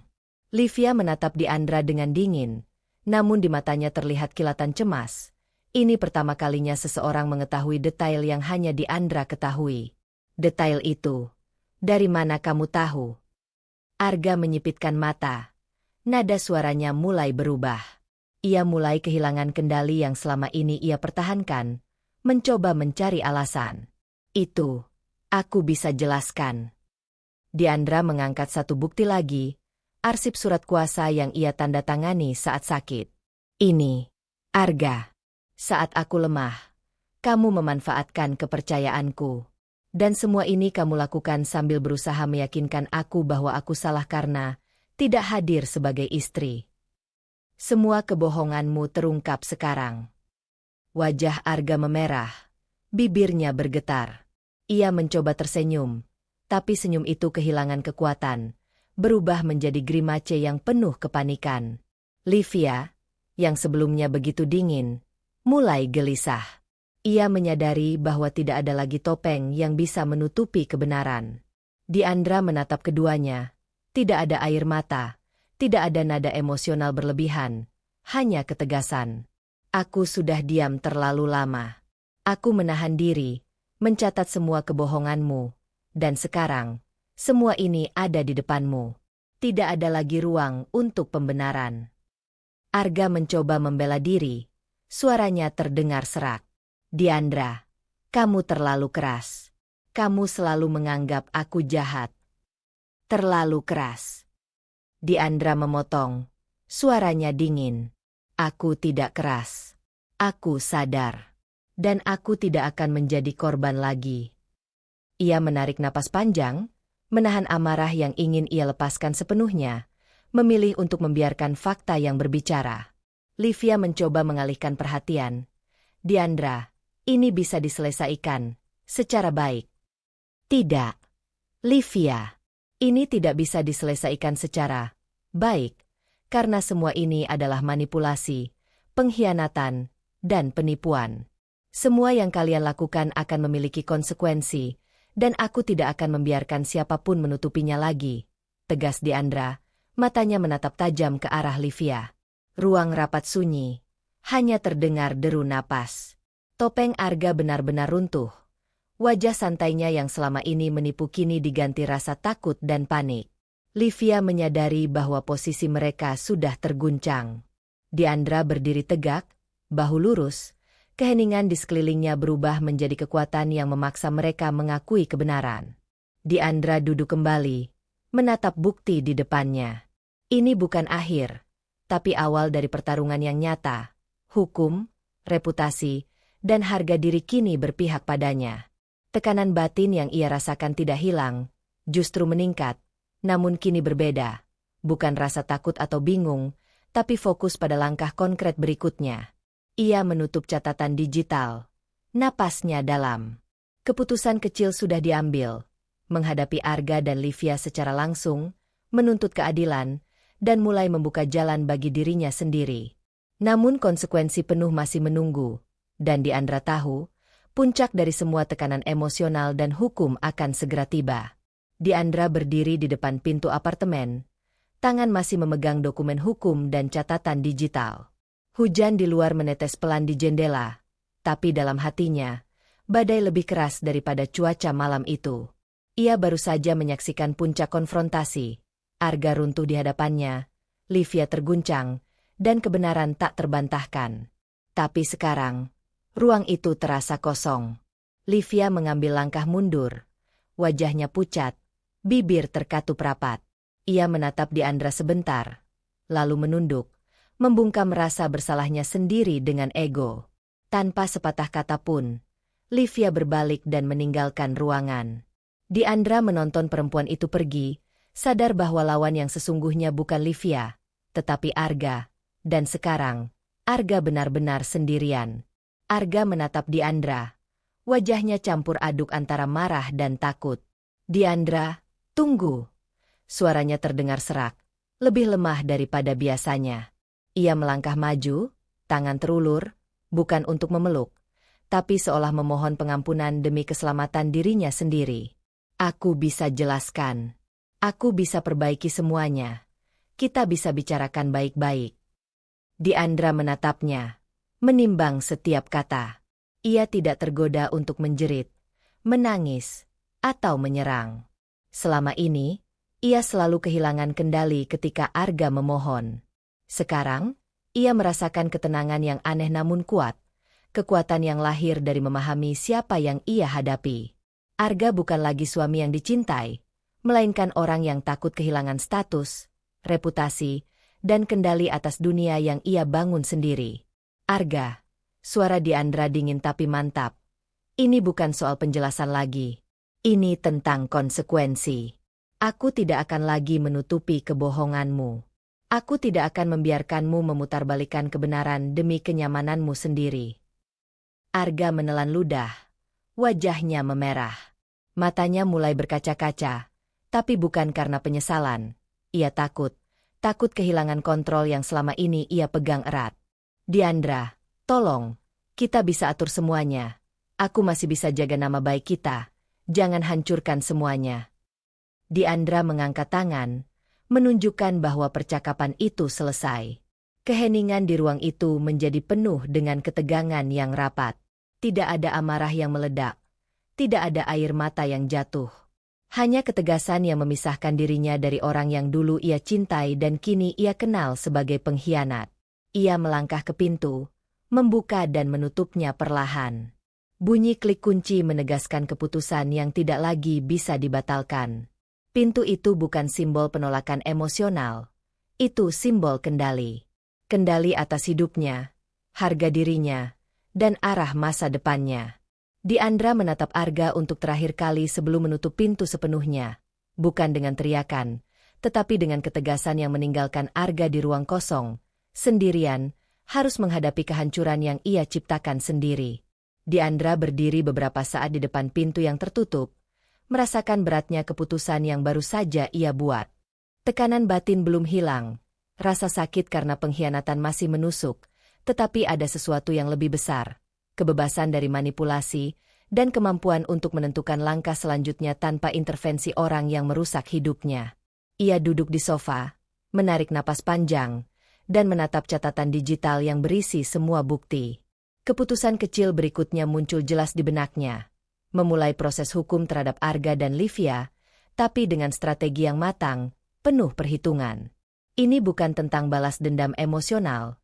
Livia menatap Diandra dengan dingin, namun di matanya terlihat kilatan cemas. Ini pertama kalinya seseorang mengetahui detail yang hanya Diandra ketahui. Detail itu, dari mana kamu tahu? Arga menyipitkan mata. Nada suaranya mulai berubah. Ia mulai kehilangan kendali yang selama ini ia pertahankan, mencoba mencari alasan. Itu, aku bisa jelaskan. Diandra mengangkat satu bukti lagi, arsip surat kuasa yang ia tanda tangani saat sakit. Ini, Arga. Saat aku lemah, kamu memanfaatkan kepercayaanku. Dan semua ini kamu lakukan sambil berusaha meyakinkan aku bahwa aku salah karena tidak hadir sebagai istri. Semua kebohonganmu terungkap sekarang. Wajah Arga memerah. Bibirnya bergetar. Ia mencoba tersenyum, tapi senyum itu kehilangan kekuatan, berubah menjadi grimace yang penuh kepanikan. Livia, yang sebelumnya begitu dingin, mulai gelisah. Ia menyadari bahwa tidak ada lagi topeng yang bisa menutupi kebenaran. Diandra menatap keduanya. Tidak ada air mata, tidak ada nada emosional berlebihan, hanya ketegasan. Aku sudah diam terlalu lama. Aku menahan diri, mencatat semua kebohonganmu, dan sekarang, semua ini ada di depanmu. Tidak ada lagi ruang untuk pembenaran. Arga mencoba membela diri, suaranya terdengar serak. Diandra, kamu terlalu keras. Kamu selalu menganggap aku jahat. Terlalu keras. Diandra memotong, suaranya dingin. Aku tidak keras. Aku sadar. Dan aku tidak akan menjadi korban lagi. Ia menarik napas panjang, menahan amarah yang ingin ia lepaskan sepenuhnya, memilih untuk membiarkan fakta yang berbicara. Livia mencoba mengalihkan perhatian. Diandra, ini bisa diselesaikan secara baik. Tidak. Livia, ini tidak bisa diselesaikan secara baik, karena semua ini adalah manipulasi, pengkhianatan, dan penipuan. Semua yang kalian lakukan akan memiliki konsekuensi, dan aku tidak akan membiarkan siapapun menutupinya lagi. Tegas Diandra, matanya menatap tajam ke arah Livia. Ruang rapat sunyi, hanya terdengar deru napas. Topeng Arga benar-benar runtuh. Wajah santainya yang selama ini menipu kini diganti rasa takut dan panik. Livia menyadari bahwa posisi mereka sudah terguncang. Diandra berdiri tegak, bahu lurus. Keheningan di sekelilingnya berubah menjadi kekuatan yang memaksa mereka mengakui kebenaran. Diandra duduk kembali, menatap bukti di depannya. Ini bukan akhir, tapi awal dari pertarungan yang nyata. Hukum, reputasi, dan harga diri kini berpihak padanya. Tekanan batin yang ia rasakan tidak hilang, justru meningkat, namun kini berbeda. Bukan rasa takut atau bingung, tapi fokus pada langkah konkret berikutnya. Ia menutup catatan digital. Napasnya dalam. Keputusan kecil sudah diambil. Menghadapi Arga dan Livia secara langsung, menuntut keadilan, dan mulai membuka jalan bagi dirinya sendiri. Namun konsekuensi penuh masih menunggu, dan Diandra tahu, puncak dari semua tekanan emosional dan hukum akan segera tiba. Diandra berdiri di depan pintu apartemen, tangan masih memegang dokumen hukum dan catatan digital. Hujan di luar menetes pelan di jendela, tapi dalam hatinya, badai lebih keras daripada cuaca malam itu. Ia baru saja menyaksikan puncak konfrontasi. Arga runtuh di hadapannya, Livia terguncang, dan kebenaran tak terbantahkan. Tapi sekarang, ruang itu terasa kosong. Livia mengambil langkah mundur. Wajahnya pucat, bibir terkatup rapat. Ia menatap Diandra sebentar, lalu menunduk. Membungkam rasa bersalahnya sendiri dengan ego. Tanpa sepatah kata pun, Livia berbalik dan meninggalkan ruangan. Diandra menonton perempuan itu pergi, sadar bahwa lawan yang sesungguhnya bukan Livia, tetapi Arga. Dan sekarang, Arga benar-benar sendirian. Arga menatap Diandra. Wajahnya campur aduk antara marah dan takut. Diandra, tunggu. Suaranya terdengar serak, lebih lemah daripada biasanya. Ia melangkah maju, tangan terulur, bukan untuk memeluk, tapi seolah memohon pengampunan demi keselamatan dirinya sendiri. Aku bisa jelaskan. Aku bisa perbaiki semuanya. Kita bisa bicarakan baik-baik. Diandra menatapnya, menimbang setiap kata. Ia tidak tergoda untuk menjerit, menangis, atau menyerang. Selama ini, ia selalu kehilangan kendali ketika Arga memohon. Sekarang, ia merasakan ketenangan yang aneh namun kuat, kekuatan yang lahir dari memahami siapa yang ia hadapi. Arga bukan lagi suami yang dicintai, melainkan orang yang takut kehilangan status, reputasi, dan kendali atas dunia yang ia bangun sendiri. Arga, suara Diandra dingin tapi mantap. Ini bukan soal penjelasan lagi. Ini tentang konsekuensi. Aku tidak akan lagi menutupi kebohonganmu. Aku tidak akan membiarkanmu memutarbalikkan kebenaran demi kenyamananmu sendiri. Arga menelan ludah. Wajahnya memerah. Matanya mulai berkaca-kaca. Tapi bukan karena penyesalan. Ia takut kehilangan kontrol yang selama ini ia pegang erat. Diandra, tolong, kita bisa atur semuanya. Aku masih bisa jaga nama baik kita. Jangan hancurkan semuanya. Diandra mengangkat tangan, menunjukkan bahwa percakapan itu selesai. Keheningan di ruang itu menjadi penuh dengan ketegangan yang rapat. Tidak ada amarah yang meledak. Tidak ada air mata yang jatuh. Hanya ketegasan yang memisahkan dirinya dari orang yang dulu ia cintai dan kini ia kenal sebagai pengkhianat. Ia melangkah ke pintu, membuka dan menutupnya perlahan. Bunyi klik kunci menegaskan keputusan yang tidak lagi bisa dibatalkan. Pintu itu bukan simbol penolakan emosional. Itu simbol kendali. Kendali atas hidupnya, harga dirinya, dan arah masa depannya. Diandra menatap Arga untuk terakhir kali sebelum menutup pintu sepenuhnya. Bukan dengan teriakan, tetapi dengan ketegasan yang meninggalkan Arga di ruang kosong, sendirian, harus menghadapi kehancuran yang ia ciptakan sendiri. Diandra berdiri beberapa saat di depan pintu yang tertutup, merasakan beratnya keputusan yang baru saja ia buat. Tekanan batin belum hilang, rasa sakit karena pengkhianatan masih menusuk, tetapi ada sesuatu yang lebih besar. Kebebasan dari manipulasi, dan kemampuan untuk menentukan langkah selanjutnya tanpa intervensi orang yang merusak hidupnya. Ia duduk di sofa, menarik napas panjang, dan menatap catatan digital yang berisi semua bukti. Keputusan kecil berikutnya muncul jelas di benaknya. Memulai proses hukum terhadap Arga dan Livia, tapi dengan strategi yang matang, penuh perhitungan. Ini bukan tentang balas dendam emosional,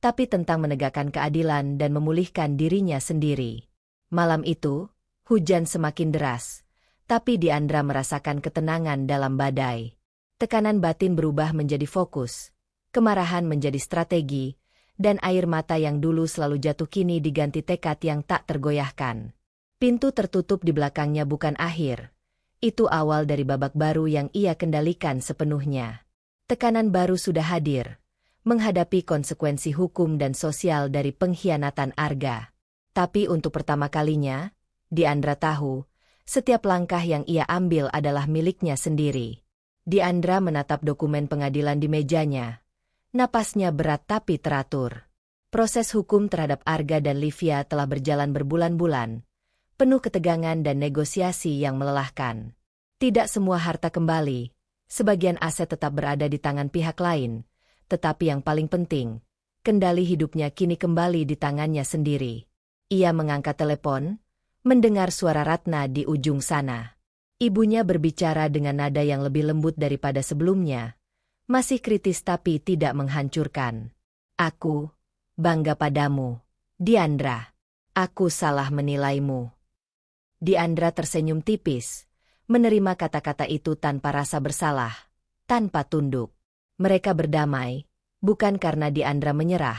tapi tentang menegakkan keadilan dan memulihkan dirinya sendiri. Malam itu, hujan semakin deras, tapi Diandra merasakan ketenangan dalam badai. Tekanan batin berubah menjadi fokus, kemarahan menjadi strategi, dan air mata yang dulu selalu jatuh kini diganti tekad yang tak tergoyahkan. Pintu tertutup di belakangnya bukan akhir. Itu awal dari babak baru yang ia kendalikan sepenuhnya. Tekanan baru sudah hadir, menghadapi konsekuensi hukum dan sosial dari pengkhianatan Arga. Tapi untuk pertama kalinya, Diandra tahu, setiap langkah yang ia ambil adalah miliknya sendiri. Diandra menatap dokumen pengadilan di mejanya. Napasnya berat tapi teratur. Proses hukum terhadap Arga dan Livia telah berjalan berbulan-bulan, penuh ketegangan dan negosiasi yang melelahkan. Tidak semua harta kembali, sebagian aset tetap berada di tangan pihak lain. Tetapi yang paling penting, kendali hidupnya kini kembali di tangannya sendiri. Ia mengangkat telepon, mendengar suara Ratna di ujung sana. Ibunya berbicara dengan nada yang lebih lembut daripada sebelumnya, masih kritis tapi tidak menghancurkan. Aku bangga padamu, Diandra. Aku salah menilaimu. Diandra tersenyum tipis, menerima kata-kata itu tanpa rasa bersalah, tanpa tunduk. Mereka berdamai, bukan karena Diandra menyerah,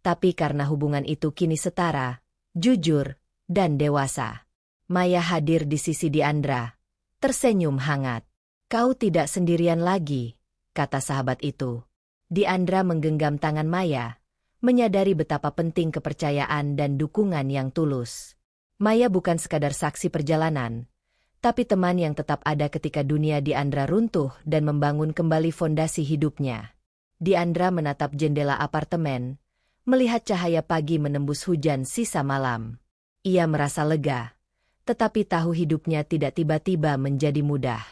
tapi karena hubungan itu kini setara, jujur, dan dewasa. Maya hadir di sisi Diandra, tersenyum hangat. Kau tidak sendirian lagi, kata sahabat itu. Diandra menggenggam tangan Maya, menyadari betapa penting kepercayaan dan dukungan yang tulus. Maya bukan sekadar saksi perjalanan, tapi teman yang tetap ada ketika dunia Diandra runtuh dan membangun kembali fondasi hidupnya. Diandra menatap jendela apartemen, melihat cahaya pagi menembus hujan sisa malam. Ia merasa lega, tetapi tahu hidupnya tidak tiba-tiba menjadi mudah.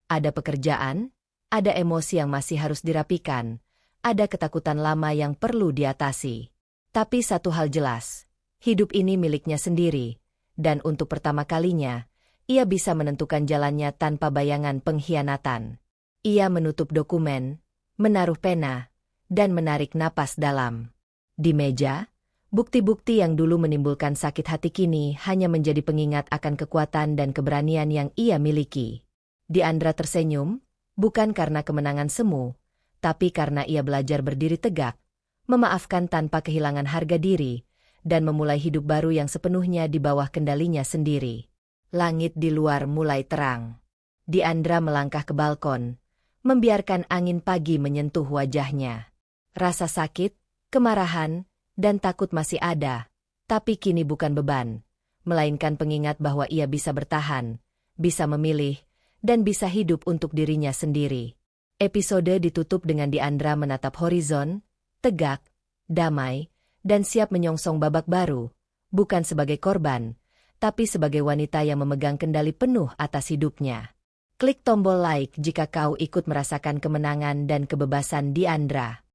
Ada pekerjaan, ada emosi yang masih harus dirapikan, ada ketakutan lama yang perlu diatasi. Tapi satu hal jelas, hidup ini miliknya sendiri, dan untuk pertama kalinya, ia bisa menentukan jalannya tanpa bayangan pengkhianatan. Ia menutup dokumen, menaruh pena, dan menarik napas dalam. Di meja, bukti-bukti yang dulu menimbulkan sakit hati kini hanya menjadi pengingat akan kekuatan dan keberanian yang ia miliki. Diandra tersenyum, bukan karena kemenangan semu, tapi karena ia belajar berdiri tegak, memaafkan tanpa kehilangan harga diri, dan memulai hidup baru yang sepenuhnya di bawah kendalinya sendiri. Langit di luar mulai terang. Diandra melangkah ke balkon, membiarkan angin pagi menyentuh wajahnya. Rasa sakit, kemarahan, dan takut masih ada, tapi kini bukan beban, melainkan pengingat bahwa ia bisa bertahan, bisa memilih, dan bisa hidup untuk dirinya sendiri. Episode ditutup dengan Diandra menatap horizon, tegak, damai, dan siap menyongsong babak baru, bukan sebagai korban, tapi sebagai wanita yang memegang kendali penuh atas hidupnya. Klik tombol like jika kau ikut merasakan kemenangan dan kebebasan Diandra.